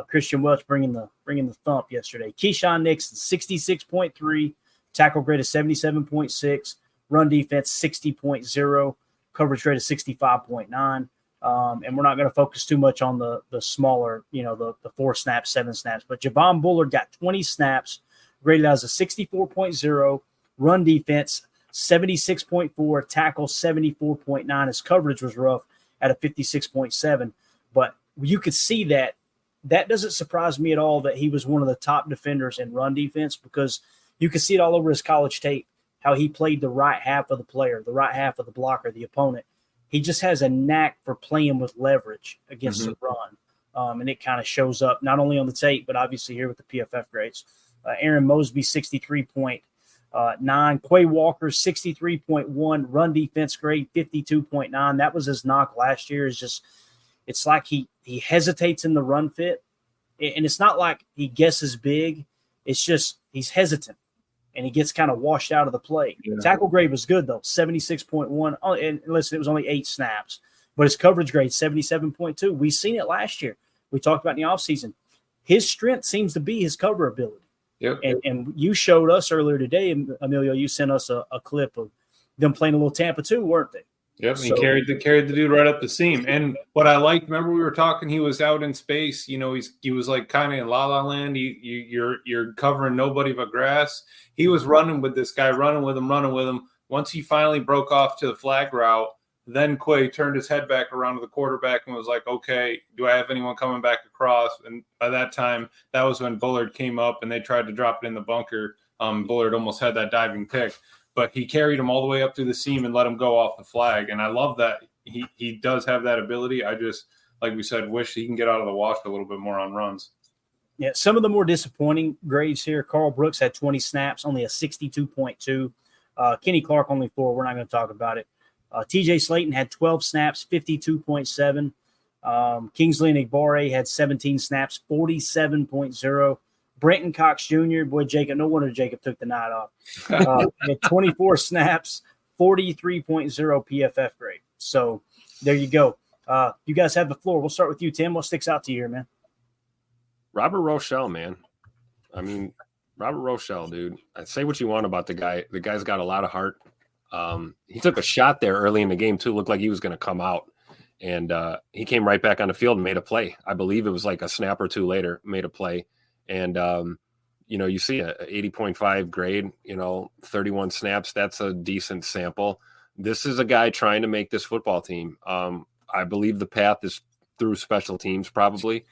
Christian Welch bringing the thump yesterday. Keyshawn Nixon, 66.3, tackle grade of 77.6, run defense 60.0, coverage grade of 65.9. And we're not going to focus too much on the smaller, the 4 snaps, 7 snaps. But Javon Bullard got 20 snaps, graded as a 64.0, run defense 76.4, tackle 74.9. His coverage was rough at a 56.7. But you could see that doesn't surprise me at all that he was one of the top defenders in run defense, because you could see it all over his college tape, how he played the right half of the player, the right half of the blocker, the opponent. He just has a knack for playing with leverage against the run. And it kind of shows up not only on the tape, but obviously here with the PFF grades. Aaron Mosby, 63.9. Quay Walker, 63.1. Run defense grade, 52.9. That was his knock last year. It's like he hesitates in the run fit. And it's not like he guesses big. It's just he's hesitant. And he gets kind of washed out of the play. Yeah. Tackle grade was good, though, 76.1. Oh, and listen, it was only 8 snaps. But his coverage grade, 77.2. We've seen it last year. We talked about in the offseason. His strength seems to be his cover ability. Yep. And you showed us earlier today, Emilio, you sent us a clip of them playing a little Tampa 2, weren't they? Yep, so, he carried the dude right up the seam. And what I liked, remember we were talking, he was out in space. He was like kind of in La La Land. You're covering nobody but grass. He was running with this guy, running with him. Once he finally broke off to the flag route, then Quay turned his head back around to the quarterback and was like, okay, do I have anyone coming back across? And by that time, that was when Bullard came up and they tried to drop it in the bunker. Bullard almost had that diving pick. But he carried him all the way up through the seam and let him go off the flag. And I love that he does have that ability. I just, like we said, wish he can get out of the wash a little bit more on runs. Yeah, some of the more disappointing grades here. Carl Brooks had 20 snaps, only a 62.2. Kenny Clark only 4. We're not going to talk about it. TJ Slayton had 12 snaps, 52.7. Kingsley Egbare had 17 snaps, 47.0. Brenton Cox Jr., boy, Jacob, no wonder Jacob took the night off. Had 24 snaps, 43.0 PFF grade. So there you go. You guys have the floor. We'll start with you, Tim. What sticks out to you here, man? Robert Rochelle, man. I mean, Robert Rochelle, dude. I'd say what you want about the guy. The guy's got a lot of heart. He took a shot there early in the game, too. Looked like he was going to come out. And he came right back on the field and made a play. I believe it was like a snap or two later, made a play. And, you see a 80.5 grade, 31 snaps. That's a decent sample. This is a guy trying to make this football team. I believe the path is through special teams probably.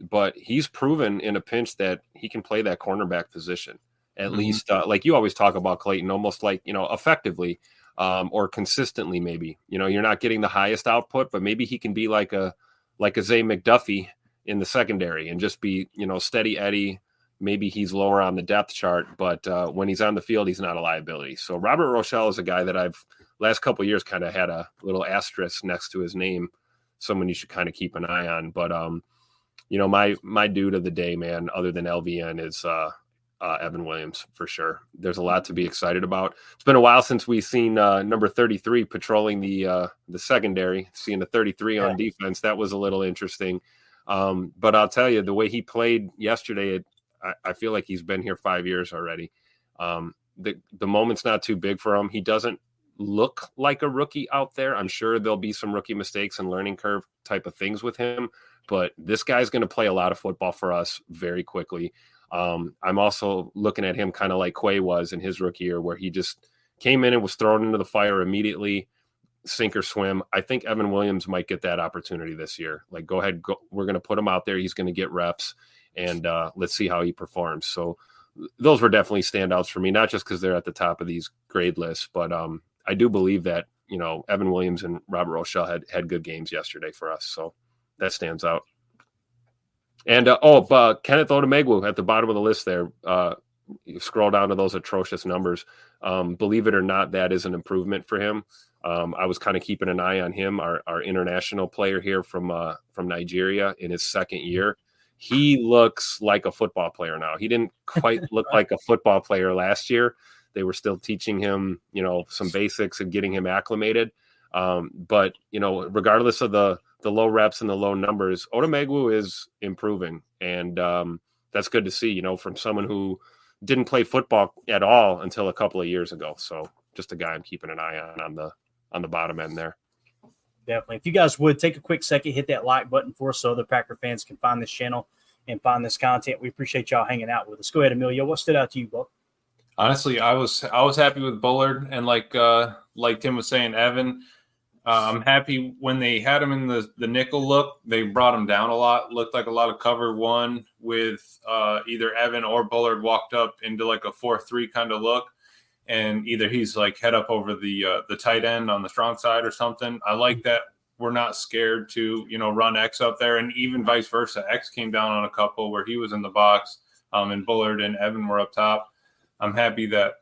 But he's proven in a pinch that he can play that cornerback position, at least like you always talk about, Clayton, almost like, effectively or consistently maybe. You're not getting the highest output, but maybe he can be like a Zay McDuffie in the secondary and just be, steady Eddie. Maybe he's lower on the depth chart, but when he's on the field, he's not a liability. So Robert Rochelle is a guy that I've last couple of years kind of had a little asterisk next to his name, someone you should kind of keep an eye on. But, my dude of the day, man, other than LVN is Evan Williams for sure. There's a lot to be excited about. It's been a while since we've seen number 33 patrolling the secondary, seeing the 33 on defense. That was a little interesting. But I'll tell you, the way he played yesterday, I feel like he's been here 5 years already. The moment's not too big for him. He doesn't look like a rookie out there. I'm sure there'll be some rookie mistakes and learning curve type of things with him, but this guy's going to play a lot of football for us very quickly. I'm also looking at him kind of like Quay was in his rookie year, where he just came in and was thrown into the fire immediately, sink or swim. I think Evan Williams might get that opportunity this year. Like, go ahead. We're going to put him out there. He's going to get reps, and let's see how he performs. So those were definitely standouts for me, not just because they're at the top of these grade lists, but I do believe that, Evan Williams and Robert Rochelle had good games yesterday for us. So that stands out. And, Kenneth Odumegwu at the bottom of the list there. You scroll down to those atrocious numbers. Believe it or not, that is an improvement for him. I was kind of keeping an eye on him, our international player here from Nigeria in his second year. He looks like a football player now. He didn't quite look like a football player last year. They were still teaching him, some basics and getting him acclimated. But, regardless of the low reps and the low numbers, Odumegwu is improving. And that's good to see, from someone who didn't play football at all until a couple of years ago. So just a guy I'm keeping an eye on the bottom end there. Definitely. If you guys would take a quick second, hit that like button for us so other Packer fans can find this channel and find this content. We appreciate y'all hanging out with us. Go ahead, Emilio. What stood out to you, Buck? Honestly, I was happy with Bullard, and like Tim was saying, Evan. I'm happy when they had him in the nickel look. They brought him down a lot. Looked like a lot of cover one with either Evan or Bullard walked up into like a 4-3 kind of look, and either he's like head up over the tight end on the strong side or something. I like that we're not scared to run X up there, and even vice versa. X came down on a couple where he was in the box, and Bullard and Evan were up top. I'm happy that,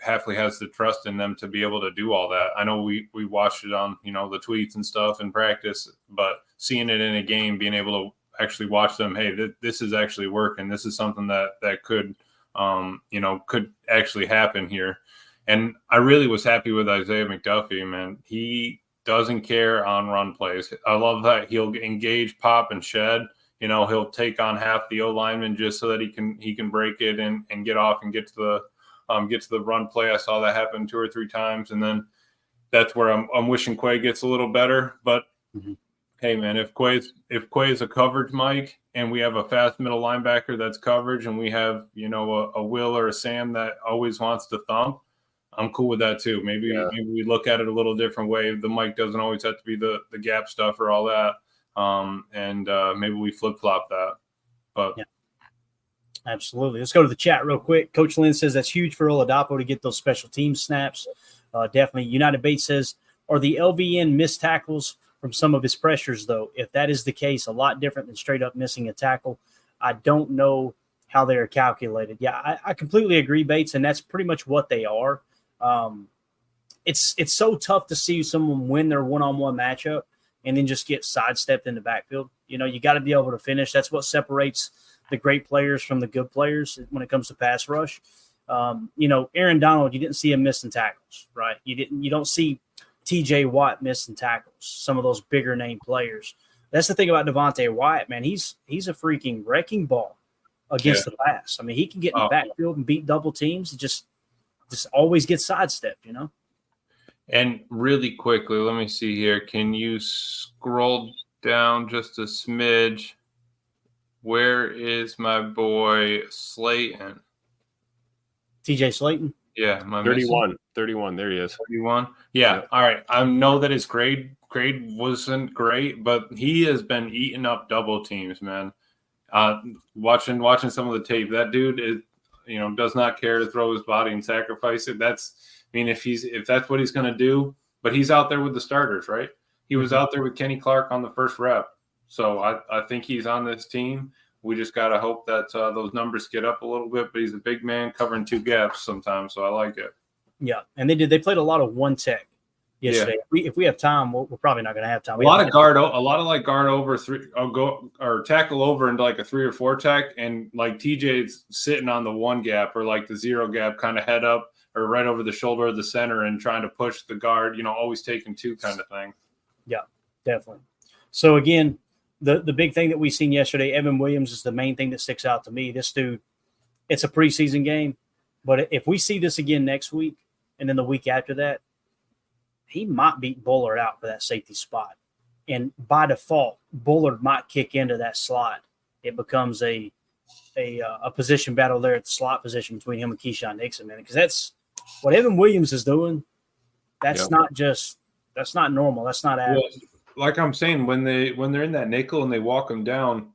Hafley has the trust in them to be able to do all that. I know we watched it on, the tweets and stuff in practice, but seeing it in a game, being able to actually watch them, hey, this is actually working. This is something that could, could actually happen here. And I really was happy with Isaiah McDuffie, man. He doesn't care on run plays. I love that he'll engage, pop, and shed. He'll take on half the O lineman just so that he can break it and get off and get to the run play. I saw that happen 2 or 3 times, and then that's where I'm wishing Quay gets a little better. But hey, man, if Quay is a coverage Mike, and we have a fast middle linebacker that's coverage, and we have a Will or a Sam that always wants to thump, I'm cool with that too. Maybe we look at it a little different way. The Mike doesn't always have to be the gap stuff or all that. And maybe we flip-flop that. But yeah, absolutely. Let's go to the chat real quick. Coach Lynn says that's huge for Oladapo to get those special team snaps. Definitely. United Bates says, are the LVN missed tackles from some of his pressures, though? If that is the case, a lot different than straight up missing a tackle. I don't know how they are calculated. Yeah, I completely agree, Bates, and that's pretty much what they are. It's so tough to see someone win their one-on-one matchup and then just get sidestepped in the backfield. You know, you got to be able to finish. That's what separates the great players from the good players when it comes to pass rush. You know, Aaron Donald, you didn't see him missing tackles, right? You don't see TJ Watt missing tackles, some of those bigger name players. That's the thing about Devontae Wyatt, man. He's a freaking wrecking ball against the pass. I mean, he can get in the backfield and beat double teams. It just always gets sidestepped, you know? And really quickly, let me see here. Can you scroll down just a smidge? Where is my boy Slayton? TJ Slayton? Yeah, 31. 31. There he is. 31. Yeah. All right. I know that his grade wasn't great, but he has been eating up double teams, man. Watching some of the tape, that dude is, does not care to throw his body and sacrifice it. If that's what he's going to do, but he's out there with the starters, right? He was out there with Kenny Clark on the first rep. So I think he's on this team. We just got to hope that those numbers get up a little bit, but he's a big man covering two gaps sometimes. So I like it. Yeah. And they played a lot of one tech yesterday. Yeah. If we have time, we're probably not going to have time. A lot of guard over three, or tackle over into like a 3 or 4 tech. And like TJ's sitting on the one gap or like the zero gap, kind of head up or right over the shoulder of the center and trying to push the guard, always taking 2 kind of thing. Yeah, definitely. So again, the big thing that we seen yesterday, Evan Williams is the main thing that sticks out to me. This dude, it's a preseason game, but if we see this again next week and then the week after that, he might beat Bullard out for that safety spot. And by default, Bullard might kick into that slot. It becomes a position battle there at the slot position between him and Keyshawn Nixon, man, because that's what Evan Williams is doing. That's not normal. That's not average. Well, like I'm saying, when they're in that nickel and they walk them down,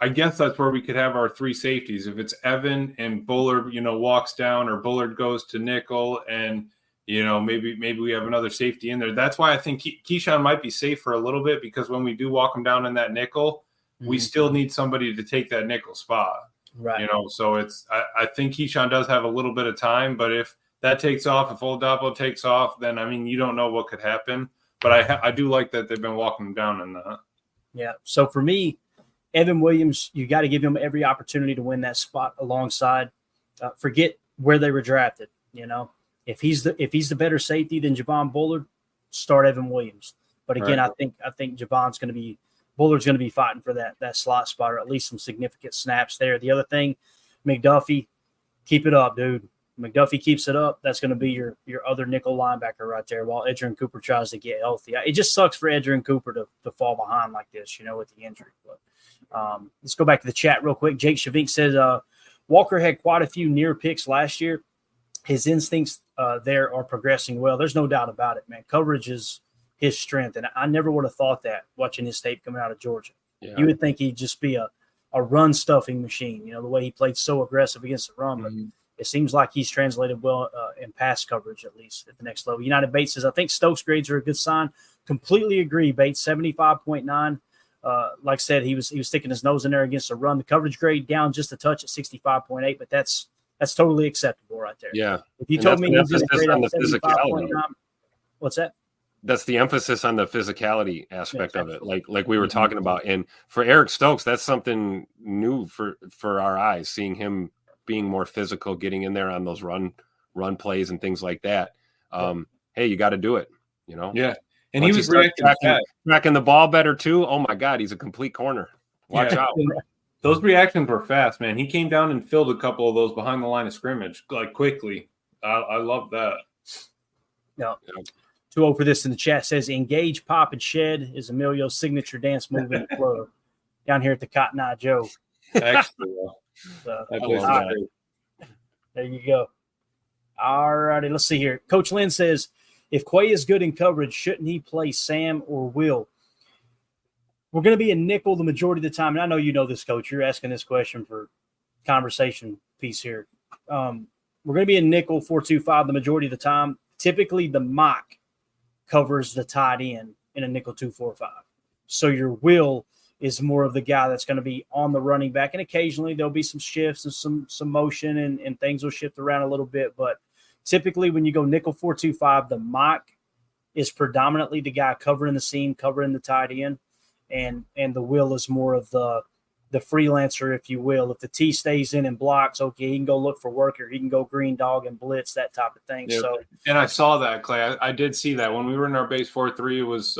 I guess that's where we could have our 3 safeties. If it's Evan and Bullard, walks down, or Bullard goes to nickel, and maybe we have another safety in there. That's why I think Keyshawn might be safe for a little bit, because when we do walk him down in that nickel, we still need somebody to take that nickel spot. Right. So I think Keyshawn does have a little bit of time, but if that takes off, if Oladapo takes off, then you don't know what could happen. But I do like that they've been walking him down in that. Yeah. So for me, Evan Williams, you got to give him every opportunity to win that spot alongside. Forget where they were drafted. If he's the better safety than Javon Bullard, start Evan Williams. But again, right. I think Bullard's going to be fighting for that slot spot, or at least some significant snaps there. The other thing, McDuffie, keep it up, dude. McDuffie keeps it up, that's going to be your other nickel linebacker right there while Edgerrin Cooper tries to get healthy. It just sucks for Edgerrin Cooper to fall behind like this, with the injury. But let's go back to the chat real quick. Jake Shavink says Walker had quite a few near picks last year. His instincts there are progressing well. There's no doubt about it, man. Coverage is his strength, and I never would have thought that watching his tape coming out of Georgia. Yeah. You would think he'd just be a run-stuffing machine, the way he played so aggressive against the run. But it seems like he's translated well in pass coverage, at least at the next level. United Bates says, I think Stokes' grades are a good sign. Completely agree, Bates, 75.9. Like I said, he was sticking his nose in there against the run. The coverage grade down just a touch at 65.8, but that's totally acceptable right there. Yeah. If you told me he's going to grade on 75.9, what's that? That's the emphasis on the physicality aspect of it, like we were talking about. And for Eric Stokes, that's something new for our eyes, seeing him being more physical, getting in there on those run plays and things like that. Hey, you got to do it, Yeah. And once he was tracking the ball better too. Oh my God, he's a complete corner. Watch out. Those reactions were fast, man. He came down and filled a couple of those behind the line of scrimmage, quickly. I love that. Yeah. 2-0 for this in the chat says, engage, pop, and shed is Emilio's signature dance move in the flow down here at the Cotton Eye Joe. Excellent. So, there you go. All righty, let's see here. Coach Lynn says, if Quay is good in coverage, shouldn't he play Sam or Will? We're going to be a nickel the majority of the time. And I know you know this, Coach. You're asking this question for conversation piece here. We're going to be a nickel 4-2-5 the majority of the time. Typically, the mock covers the tight end in a nickel 2-4-5. So your Will is more of the guy that's going to be on the running back. And occasionally there'll be some shifts and some motion and things will shift around a little bit. But typically when you go nickel 4-2-5, the mock is predominantly the guy covering the seam, covering the tight end. And the will is more of the freelancer, if you will. If the T stays in and blocks, okay, he can go look for work, or he can go green dog and blitz, that type of thing. Yeah. So, and I saw that, Clay. I did see that when we were in our base 4-3. It was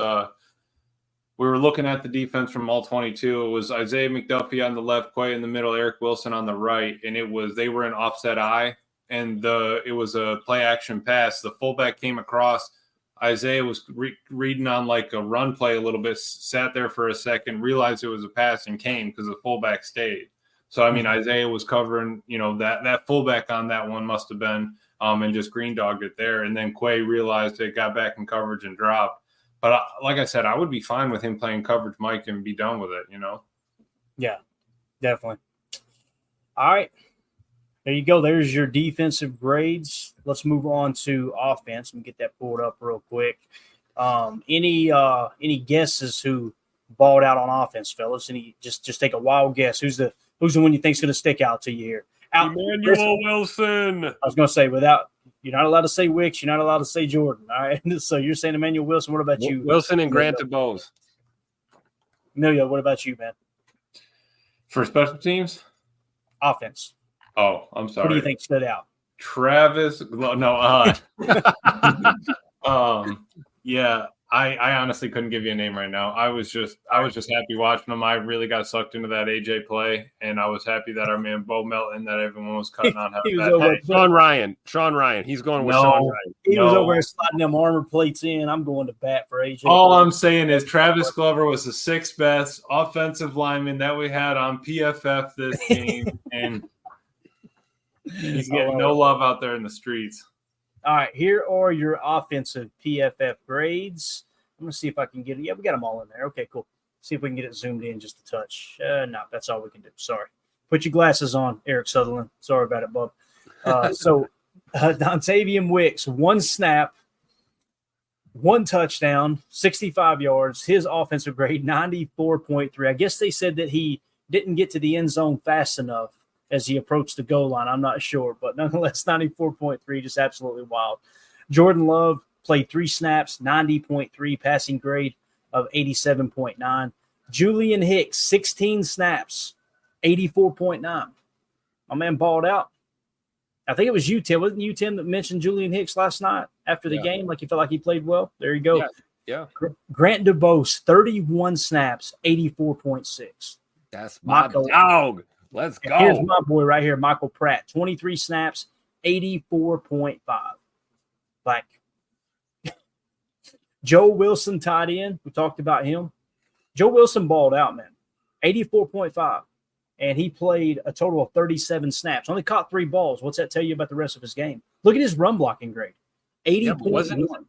we were looking at the defense from all 22. It was Isaiah McDuffie on the left, Quay in the middle, Eric Wilson on the right, and they were in offset eye, and it was a play action pass. The fullback came across. Isaiah was reading on like a run play a little bit, sat there for a second, realized it was a pass, and came because the fullback stayed. So, I mean, Isaiah was covering, that fullback on that one must have been, and just green dogged it there. And then Quay realized it, got back in coverage and dropped. But like I said, I would be fine with him playing coverage Mike and be done with it, Yeah, definitely. All right. There you go. There's your defensive grades. Let's move on to offense and get that pulled up real quick. Any guesses who balled out on offense, fellas? Just take a wild guess. Who's the one you think's going to stick out to you here? Emmanuel Wilson. I was going to say you're not allowed to say Wicks. You're not allowed to say Jordan. All right. So you're saying Emmanuel Wilson. What about you? Wilson and Grant DeBose. Emilio, what about you, man? For special teams? Offense. Oh, I'm sorry. What do you think stood out? Travis. Yeah, I honestly couldn't give you a name right now. I was just happy watching him. I really got sucked into that AJ play, and I was happy that our man Bo Melton, that everyone was cutting on. Sean Ryan. He's going with Sean Ryan. He was over there sliding them armor plates in. I'm going to bat for AJ. All I'm saying is Travis Glover was the sixth best offensive lineman that we had on PFF this game, and he's getting no love out there in the streets. All right, here are your offensive PFF grades. I'm going to see if I can get it. Yeah, we got them all in there. Okay, cool. See if we can get it zoomed in just a touch. No, that's all we can do. Sorry. Put your glasses on, Eric Sutherland. Sorry about it, bub. Dontavian Wicks, 1 snap, 1 touchdown, 65 yards. His offensive grade, 94.3. I guess they said that he didn't get to the end zone fast enough as he approached the goal line. I'm not sure, but nonetheless, 94.3, just absolutely wild. Jordan Love played 3 snaps, 90.3, passing grade of 87.9. Julian Hicks, 16 snaps, 84.9. My man balled out. I think it was you, Tim. Wasn't you, Tim, that mentioned Julian Hicks last night after the game? Like you felt like he played well? There you go. Yeah. Grant DeBose, 31 snaps, 84.6. That's my dog. Let's go. Here's my boy right here, Michael Pratt. 23 snaps, 84.5. Like Joe Wilson tied in. We talked about him. Joe Wilson balled out, man. 84.5. And he played a total of 37 snaps. Only caught 3 balls. What's that tell you about the rest of his game? Look at his run blocking grade. 80.1.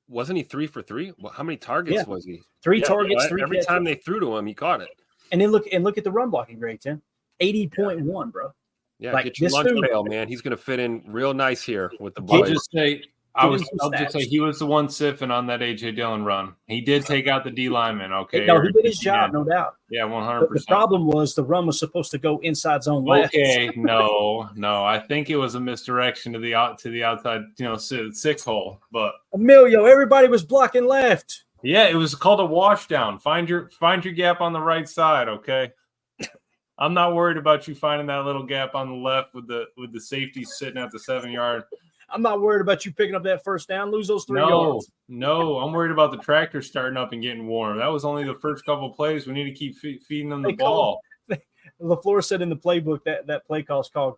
Wasn't he 3 for 3? Well, how many targets was he? 3 targets, 3 every catches. time they threw to him, he caught it. And then look at the run blocking grade, Tim. 80.1, bro. Yeah, get your lunch pail, man. He's going to fit in real nice here with the boys. I'll just say he was the one siphing on that A.J. Dillon run. He did take out the D lineman, okay? No, he did his job, no doubt. Yeah, 100%. The problem was the run was supposed to go inside zone left. Okay, no. I think it was a misdirection to the outside, 6 hole. But Emilio, everybody was blocking left. Yeah, it was called a wash down. Find your gap on the right side, okay? I'm not worried about you finding that little gap on the left with the safety sitting at the 7-yard. I'm not worried about you picking up that first down, lose those 3 yards. No, I'm worried about the tractor starting up and getting warm. That was only the first couple of plays. We need to keep feeding them the ball. LaFleur said in the playbook that play call's called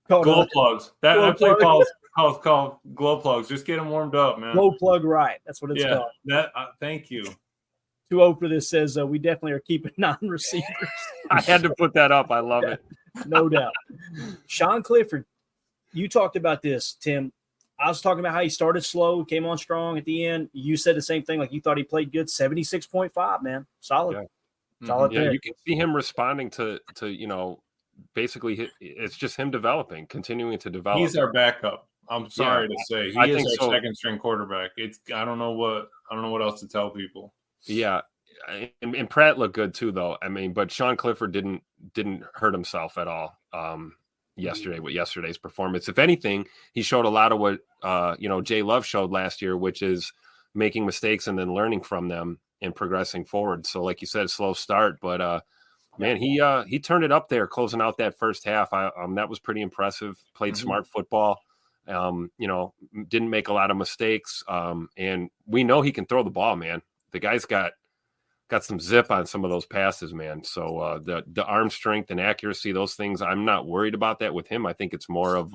glow plugs. That play called glow plugs. Just get them warmed up, man. Glow plug right. That's what it's called. Thank you. 2-0 for this says we definitely are keeping 9 receivers. I had to put that up. I love it. No doubt. Sean Clifford, you talked about this, Tim. I was talking about how he started slow, came on strong at the end. You said the same thing, like you thought he played good. 76.5, man. Solid. Yeah. Solid there. You can see him responding to basically it's just him continuing to develop. He's our backup. I'm sorry to say. He is our second string quarterback. I don't know what else to tell people. Yeah. and Pratt looked good too, though. I mean, but Sean Clifford didn't hurt himself at all yesterday with yesterday's performance. If anything, he showed a lot of what Jay Love showed last year, which is making mistakes and then learning from them and progressing forward. So, like you said, slow start, but man, he turned it up there, closing out that first half. That was pretty impressive. Played smart football. Didn't make a lot of mistakes. And we know he can throw the ball, man. The guy's got some zip on some of those passes, man. So the arm strength and accuracy, those things, I'm not worried about that with him. I think it's more of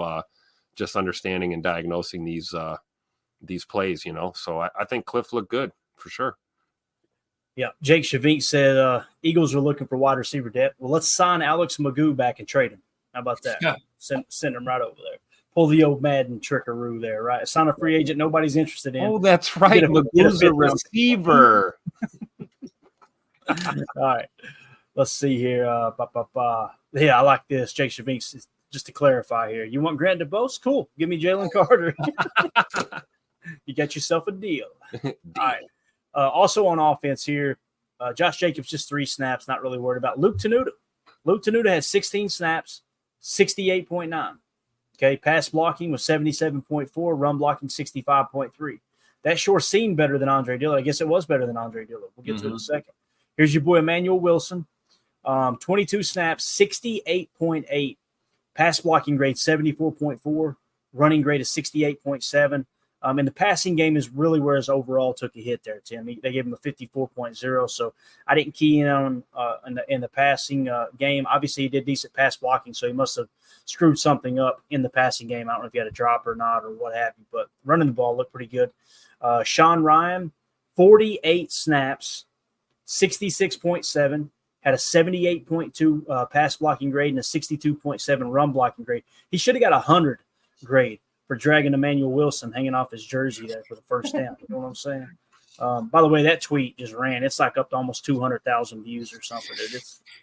just understanding and diagnosing these plays, So I think Cliff looked good for sure. Yeah, Jake Shavink said Eagles are looking for wide receiver depth. Well, let's sign Alex Magoo back and trade him. How about that? Yeah. Send him right over there. Pull the old Madden trickaroo there, right? Sign a free agent nobody's interested in. Oh, that's right. Magoo's a receiver. All right. Let's see here. Yeah, I like this. Jake Shavink, just to clarify here. You want Grant DeBose? Cool. Give me Jalen Carter. You got yourself a deal. All right. Also on offense here, Josh Jacobs just 3 snaps, not really worried about. Luke Tenuta had 16 snaps, 68.9. Okay, pass blocking was 77.4, run blocking 65.3. That sure seemed better than Andre Dillon. I guess it was better than Andre Dillon. We'll get to it in a second. Here's your boy Emmanuel Wilson, 22 snaps, 68.8. Pass blocking grade 74.4, running grade is 68.7. And the passing game is really where his overall took a hit there, Tim. They gave him a 54.0, so I didn't key in on in the passing game. Obviously, he did decent pass blocking, so he must have screwed something up in the passing game. I don't know if he had a drop or not or what have you, but running the ball looked pretty good. Sean Ryan, 48 snaps, 66.7, had a 78.2 pass blocking grade and a 62.7 run blocking grade. He should have got a 100 grade for dragging Emmanuel Wilson hanging off his jersey there for the first down. You know what I'm saying? By the way, that tweet just ran. It's like up to almost 200,000 views or something.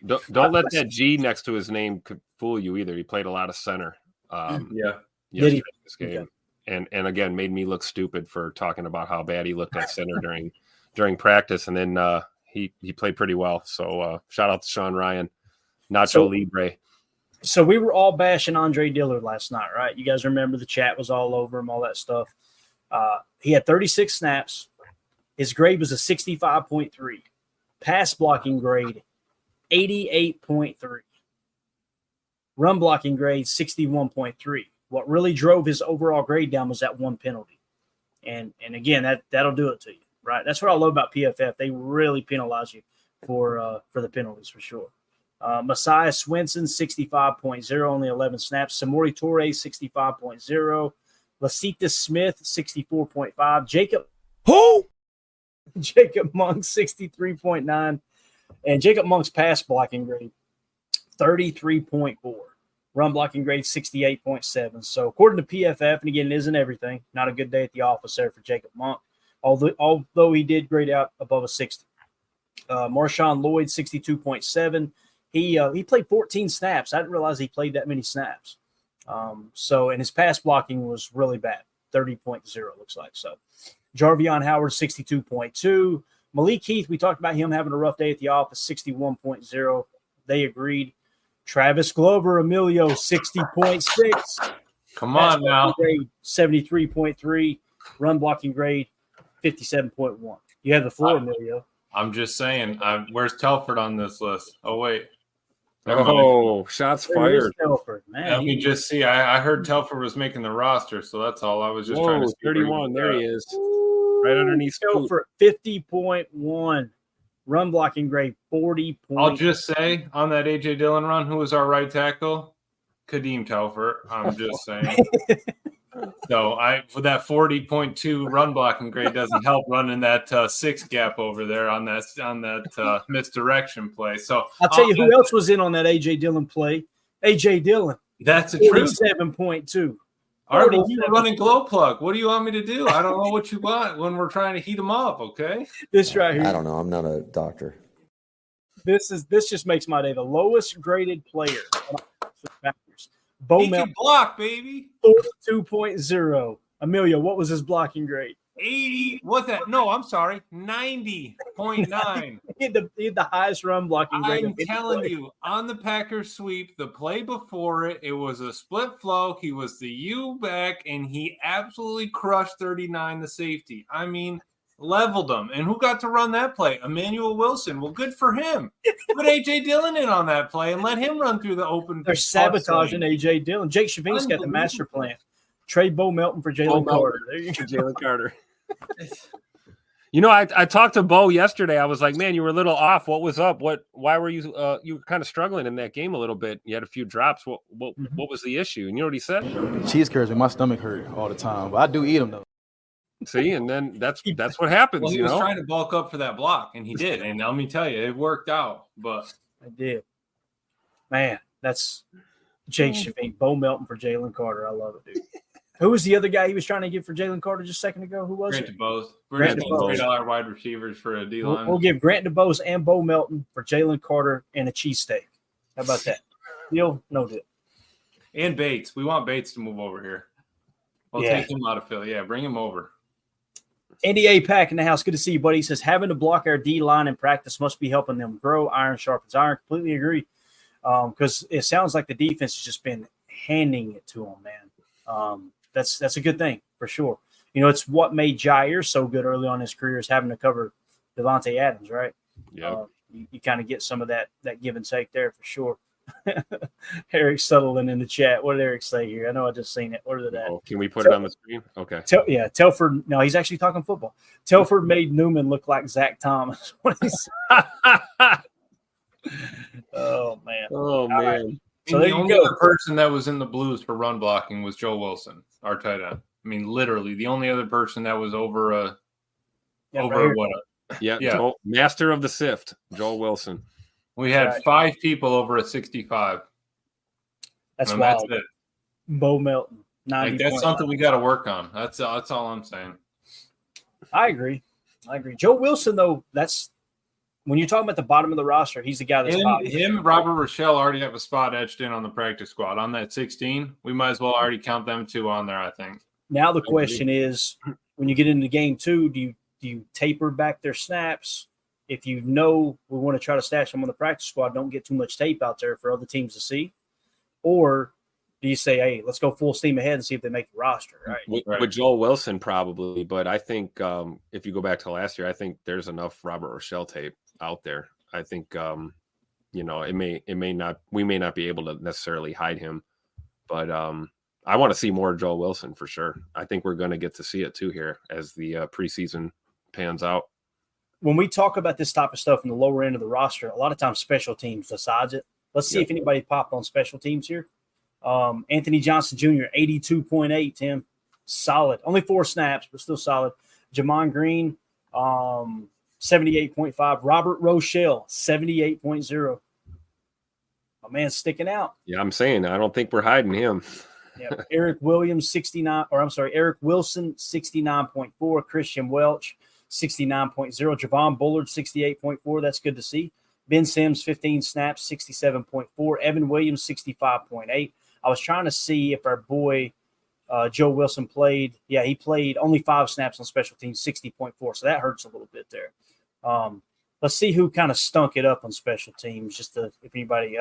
Don't let that G next to his name fool you either. He played a lot of center. Yesterday this game. Okay. And again, made me look stupid for talking about how bad he looked at center during practice. And then he played pretty well. So shout out to Sean Ryan, Nacho Libre. So we were all bashing Andre Dillard last night, right? You guys remember the chat was all over him, all that stuff. He had 36 snaps. His grade was a 65.3. Pass blocking grade, 88.3. Run blocking grade, 61.3. What really drove his overall grade down was that one penalty. And again, that'll do it to you, right? That's what I love about PFF. They really penalize you for the penalties for sure. Messiah Swinson, 65.0, only 11 snaps. Samori Torres, 65.0. Lasita Smith, 64.5. Jacob Monk, 63.9. And Jacob Monk's pass blocking grade, 33.4. Run blocking grade, 68.7. So according to PFF, and again, it isn't everything, not a good day at the office there for Jacob Monk, although he did grade out above a 60. Marshawn Lloyd, 62.7. He played 14 snaps. I didn't realize he played that many snaps. And his pass blocking was really bad, 30.0 looks like. So Jarvion Howard, 62.2. Malik Heath, we talked about him having a rough day at the office, 61.0. They agreed. Travis Glover, Emilio, 60.6. Come on now. Grade, 73.3. Run blocking grade, 57.1. You have the floor, Emilio. I'm just saying, where's Telford on this list? Oh, wait. Oh, shots fired. Telford, man. Let me just see. I heard Telford was making the roster, so that's all. I was just trying to see. 31. There he is. Right underneath Telford, 50.1. Run blocking grade, 40. I'll just say, on that A.J. Dillon run, who was our right tackle? Kadeem Telford. I'm just saying. So for that 40.2 run blocking grade doesn't help running that 6 gap over there on that misdirection play. So I'll tell you who else was in on that A.J. Dillon play. A.J. Dillon. That's a truth. 47.2. Artie, you were running glow plug. What do you want me to do? I don't know what you want when we're trying to heat them up. Okay. This right here. I don't know. I'm not a doctor. This just makes my day. The lowest graded player. He can block, baby. 42.0. Amelia, what was his blocking grade? 80. What's that? No, I'm sorry. 90.9. He had the highest run blocking grade. I'm telling you, on the Packers sweep, the play before it was a split flow. He was the U back, and he absolutely crushed 39, the safety. I mean, leveled them. And who got to run that play? Emmanuel Wilson. Well, good for him. Put A.J. Dillon in on that play and let him run through the open. They're sabotaging A.J. Dillon. Jake Shavink's got the master plan. Trade Bo Melton for Jalen Carter. There you go. Jalen Carter. You know, I talked to Bo yesterday. I was like, man, you were a little off. What was up? Why were you you were kind of struggling in that game a little bit? You had a few drops. What was the issue? And you know what he said? Cheese curds make my stomach hurt all the time, but I do eat them though. See, and then that's what happens. Well, he you was know? trying to bulk up for that block, and he did. And let me tell you, it worked out. But I did. Man, that's Jake Shavink, Bo Melton for Jalen Carter. I love it, dude. Who was the other guy he was trying to get for Jalen Carter just a second ago? Who was it? Grant DeBose. $3 wide receivers for a D-line. We'll give Grant DeBose and Bo Melton for Jalen Carter and a cheesesteak. How about that? Deal? No deal. And Bates. We want Bates to move over here. We'll take him out of Philly. Yeah, bring him over. Andy A. Pack in the house. Good to see you, buddy. He says, having to block our D-line in practice must be helping them grow. Iron sharpens iron. Completely agree. Because it sounds like the defense has just been handing it to them, man. That's a good thing for sure. You know, it's what made Jair so good early on in his career is having to cover Devontae Adams, right? Yeah. You kind of get some of that give and take there for sure. Eric Sutherland in the chat. What did Eric say here? I know I just seen it. What did that? Oh, can we put it on the screen? Okay. Telford. No, he's actually talking football. Telford made Newman look like Zach Thomas. What he said. Oh man. Oh man. Right. So the only other person that was in the Blues for run blocking was Joe Wilson, our tight end. I mean, literally, the only other person that was over Joel, master of the sift, Joel Wilson. We had 5 people over a 65. That's wild. That's it. Bo Melton, 90. That's something we got to work on. That's all I'm saying. I agree. Joe Wilson, though, that's when you're talking about the bottom of the roster, he's the guy that's Robert Rochelle already have a spot etched in on the practice squad. On that 16, we might as well already count them 2 on there, I think. Now the question is, when you get into game 2, do you taper back their snaps? If you know we want to try to stash them on the practice squad, don't get too much tape out there for other teams to see. Or do you say, hey, let's go full steam ahead and see if they make the roster, right? With Joel Wilson, probably. But I think if you go back to last year, I think there's enough Robert Rochelle tape out there. I think, we may not be able to necessarily hide him. But I want to see more Joel Wilson for sure. I think we're going to get to see it too here as the preseason pans out. When we talk about this type of stuff in the lower end of the roster, a lot of times special teams decides it. Let's see if anybody popped on special teams here. Anthony Johnson Jr., 82.8, Tim. Solid. Only 4 snaps, but still solid. Jamon Green, 78.5. Robert Rochelle, 78.0. My man's sticking out. Yeah, I'm saying I don't think we're hiding him. Yeah. Eric Wilson, 69.4. Christian Welch, 69.0. Javon Bullard, 68.4. That's good to see. Ben Sims, 15 snaps, 67.4. Evan Williams, 65.8. I was trying to see if our boy Joe Wilson played. Yeah, he played only 5 snaps on special teams, 60.4. So that hurts a little bit there. Let's see who kind of stunk it up on special teams. If anybody,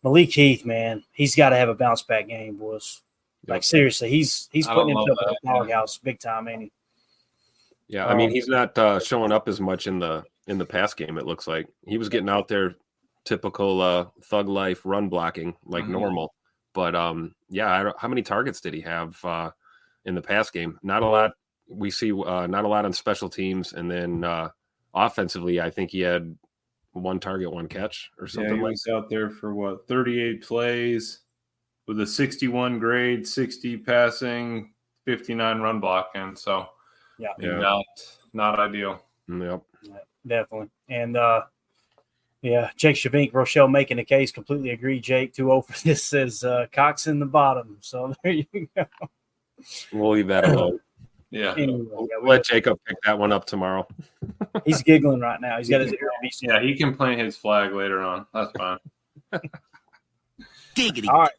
Malik Heath, man, he's got to have a bounce back game, boys. Like seriously, he's putting himself in the doghouse big time, ain't he? Yeah, I mean he's not showing up as much in the pass game. It looks like he was getting out there, typical thug life run blocking like normal. But how many targets did he have in the pass game? Not a lot. We see not a lot on special teams, and then offensively, I think he had 1 target, 1 catch, or something he was out there for 38 plays with a 61 grade, 60 passing, 59 run blocking. So not ideal. Yep. Yeah, definitely. And Jake Shavink, Rochelle making the case. Completely agree, Jake. 2-0 for this says Cox in the bottom. So there you go. We'll leave that alone. Yeah. Anyway, we'll let Jacob pick that one up tomorrow. He's giggling right now. He's got his ear. Yeah, he can plant his flag later on. That's fine. Giggity. All right.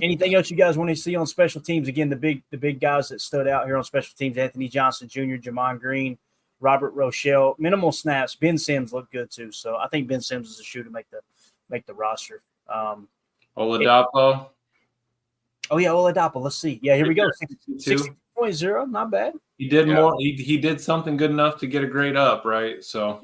Anything else you guys want to see on special teams? Again, the big guys that stood out here on special teams: Anthony Johnson Jr., Jamon Green, Robert Rochelle, minimal snaps. Ben Sims looked good too, so I think Ben Sims is a shoe to make the roster. Oladapo. Oladapo. Let's see. Yeah, here we go. 62. 60.0, not bad. He did more. He did something good enough to get a grade up, right? So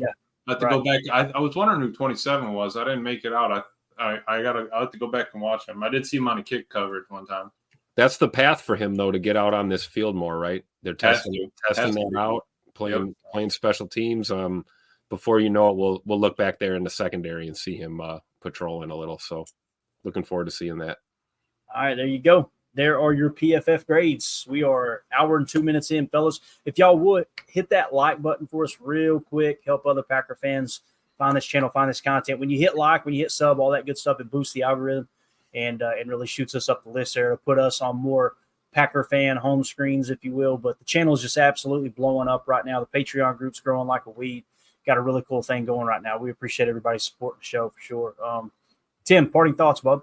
I have to go back. I was wondering who 27 was. I didn't make it out. I have to go back and watch him. I did see him on a kick coverage one time. That's the path for him, though, to get out on this field more, right? They're testing that out, playing special teams. Before you know it, we'll look back there in the secondary and see him patrolling a little. So looking forward to seeing that. All right, there you go. There are your PFF grades. We are an hour and 2 minutes in, fellas. If y'all would, hit that like button for us real quick. Help other Packer fans find this channel, find this content. When you hit like, when you hit sub, all that good stuff, it boosts the algorithm and really shoots us up the list there to put us on more Packer fan home screens, if you will. But the channel is just absolutely blowing up right now. The Patreon group's growing like a weed. Got a really cool thing going right now. We appreciate everybody supporting the show for sure. Tim, parting thoughts, bud?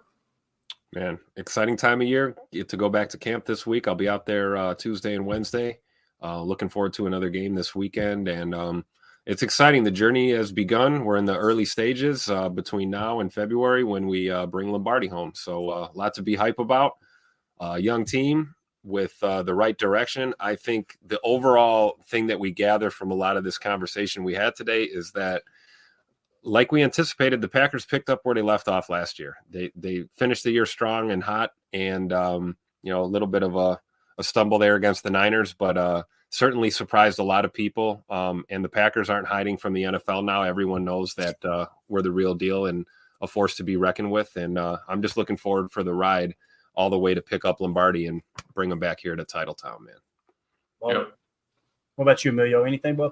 Man, exciting time of year. Get to go back to camp this week. I'll be out there Tuesday and Wednesday. Looking forward to another game this weekend. And it's exciting. The journey has begun. We're in the early stages between now and February when we bring Lombardi home. So a lot to be hype about. Young team with the right direction. I think the overall thing that we gather from a lot of this conversation we had today is that, like we anticipated, the Packers picked up where they left off last year. They finished the year strong and hot, and a little bit of a stumble there against the Niners, but certainly surprised a lot of people. And the Packers aren't hiding from the NFL now. Everyone knows that we're the real deal and a force to be reckoned with. And I'm just looking forward for the ride all the way to pick up Lombardi and bring them back here to Titletown, man. Yep. What about you, Emilio? Anything, bud?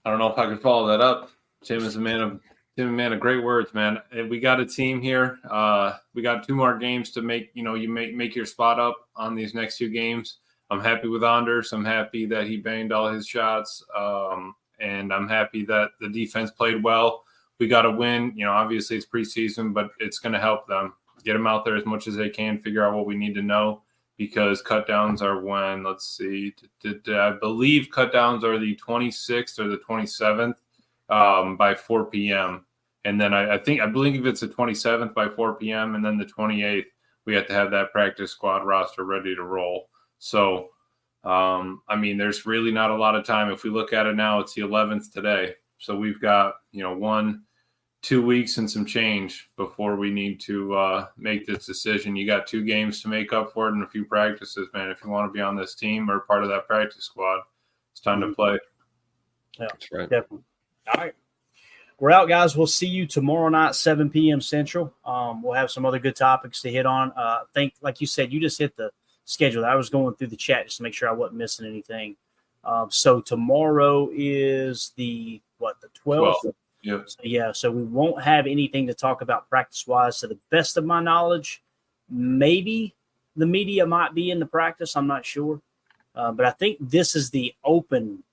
I don't know if I can follow that up. Tim is a man of great words, man. We got a team here. We got 2 more games to make. You make your spot up on these next 2 games. I'm happy with Anders. I'm happy that he banged all his shots, and I'm happy that the defense played well. We got to win. Obviously it's preseason, but it's going to help them get them out there as much as they can. Figure out what we need to know, because cutdowns are when. Let's see. I believe cutdowns are the 26th or the 27th. By 4 p.m. And then I believe it's the 27th by 4 p.m. And then the 28th, we have to have that practice squad roster ready to roll. So, there's really not a lot of time. If we look at it now, it's the 11th today. So we've got, 1-2 weeks and some change before we need to make this decision. You got 2 games to make up for it and a few practices, man. If you want to be on this team or part of that practice squad, it's time to play. Yeah, that's right. Definitely. All right. We're out, guys. We'll see you tomorrow night, 7 p.m. Central. We'll have some other good topics to hit on. I think, like you said, you just hit the schedule. I was going through the chat just to make sure I wasn't missing anything. So tomorrow is the 12th? Yep. So we won't have anything to talk about practice-wise. To the best of my knowledge, maybe the media might be in the practice. I'm not sure. But I think this is the open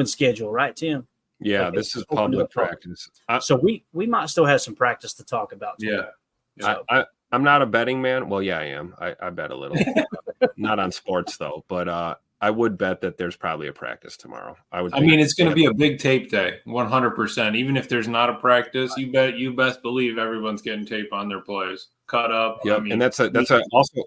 schedule, right, Tim? Yeah, this is public practice. So we might still have some practice to talk about. Yeah. So. I'm not a betting man. Well, yeah, I am. I bet a little. Not on sports, though. But I would bet that there's probably a practice tomorrow. It's going to be a big tape day, 100%. Even if there's not a practice, you best believe everyone's getting tape on their plays, cut up. Yeah, and that's also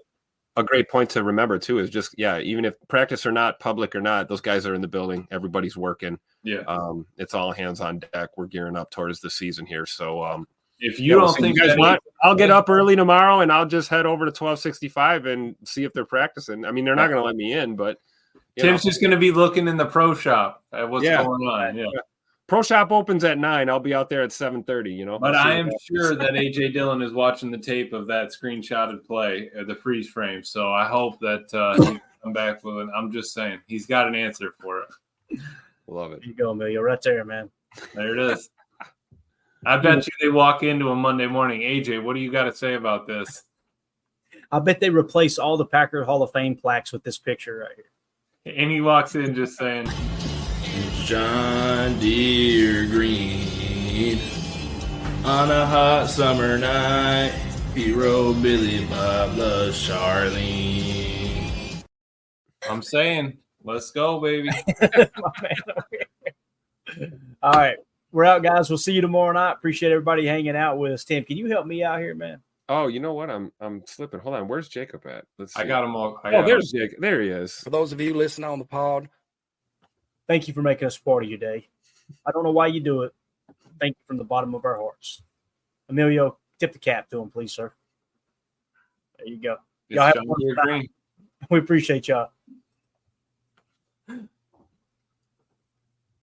a great point to remember too. Is just even if practice or not, public or not, those guys are in the building. Everybody's working. Yeah, it's all hands on deck. We're gearing up towards the season here. So if you don't think you guys want, I'll get up early tomorrow and I'll just head over to 1265 and see if they're practicing. They're not going to let me in, but Tim's just going to be looking in the pro shop at what's going on. Yeah. Pro shop opens at 9. I'll be out there at 7:30. But I am sure that AJ Dillon is watching the tape of that screenshotted play, the freeze frame. So I hope that he can come back with it. I'm just saying, he's got an answer for it. Love it. There you go, Emilio. Right there, man. There it is. I bet you they walk into a Monday morning. AJ, what do you got to say about this? I bet they replace all the Packer Hall of Fame plaques with this picture right here. And he walks in just saying, John Deere green on a hot summer night. He rode Billy Bob loves Charlene. I'm saying Let's go, baby. All right. We're out, guys. We'll see you tomorrow night. Appreciate everybody hanging out with us. Tim, can you help me out here, man? Oh, you know what? I'm slipping. Hold on. Where's Jacob at? Let's see. I got him all. There's Jacob. There he is. For those of you listening on the pod, thank you for making us part of your day. I don't know why you do it. Thank you from the bottom of our hearts. Emilio, tip the cap to him, please, sir. There you go. Y'all have a wonderful time. We appreciate y'all.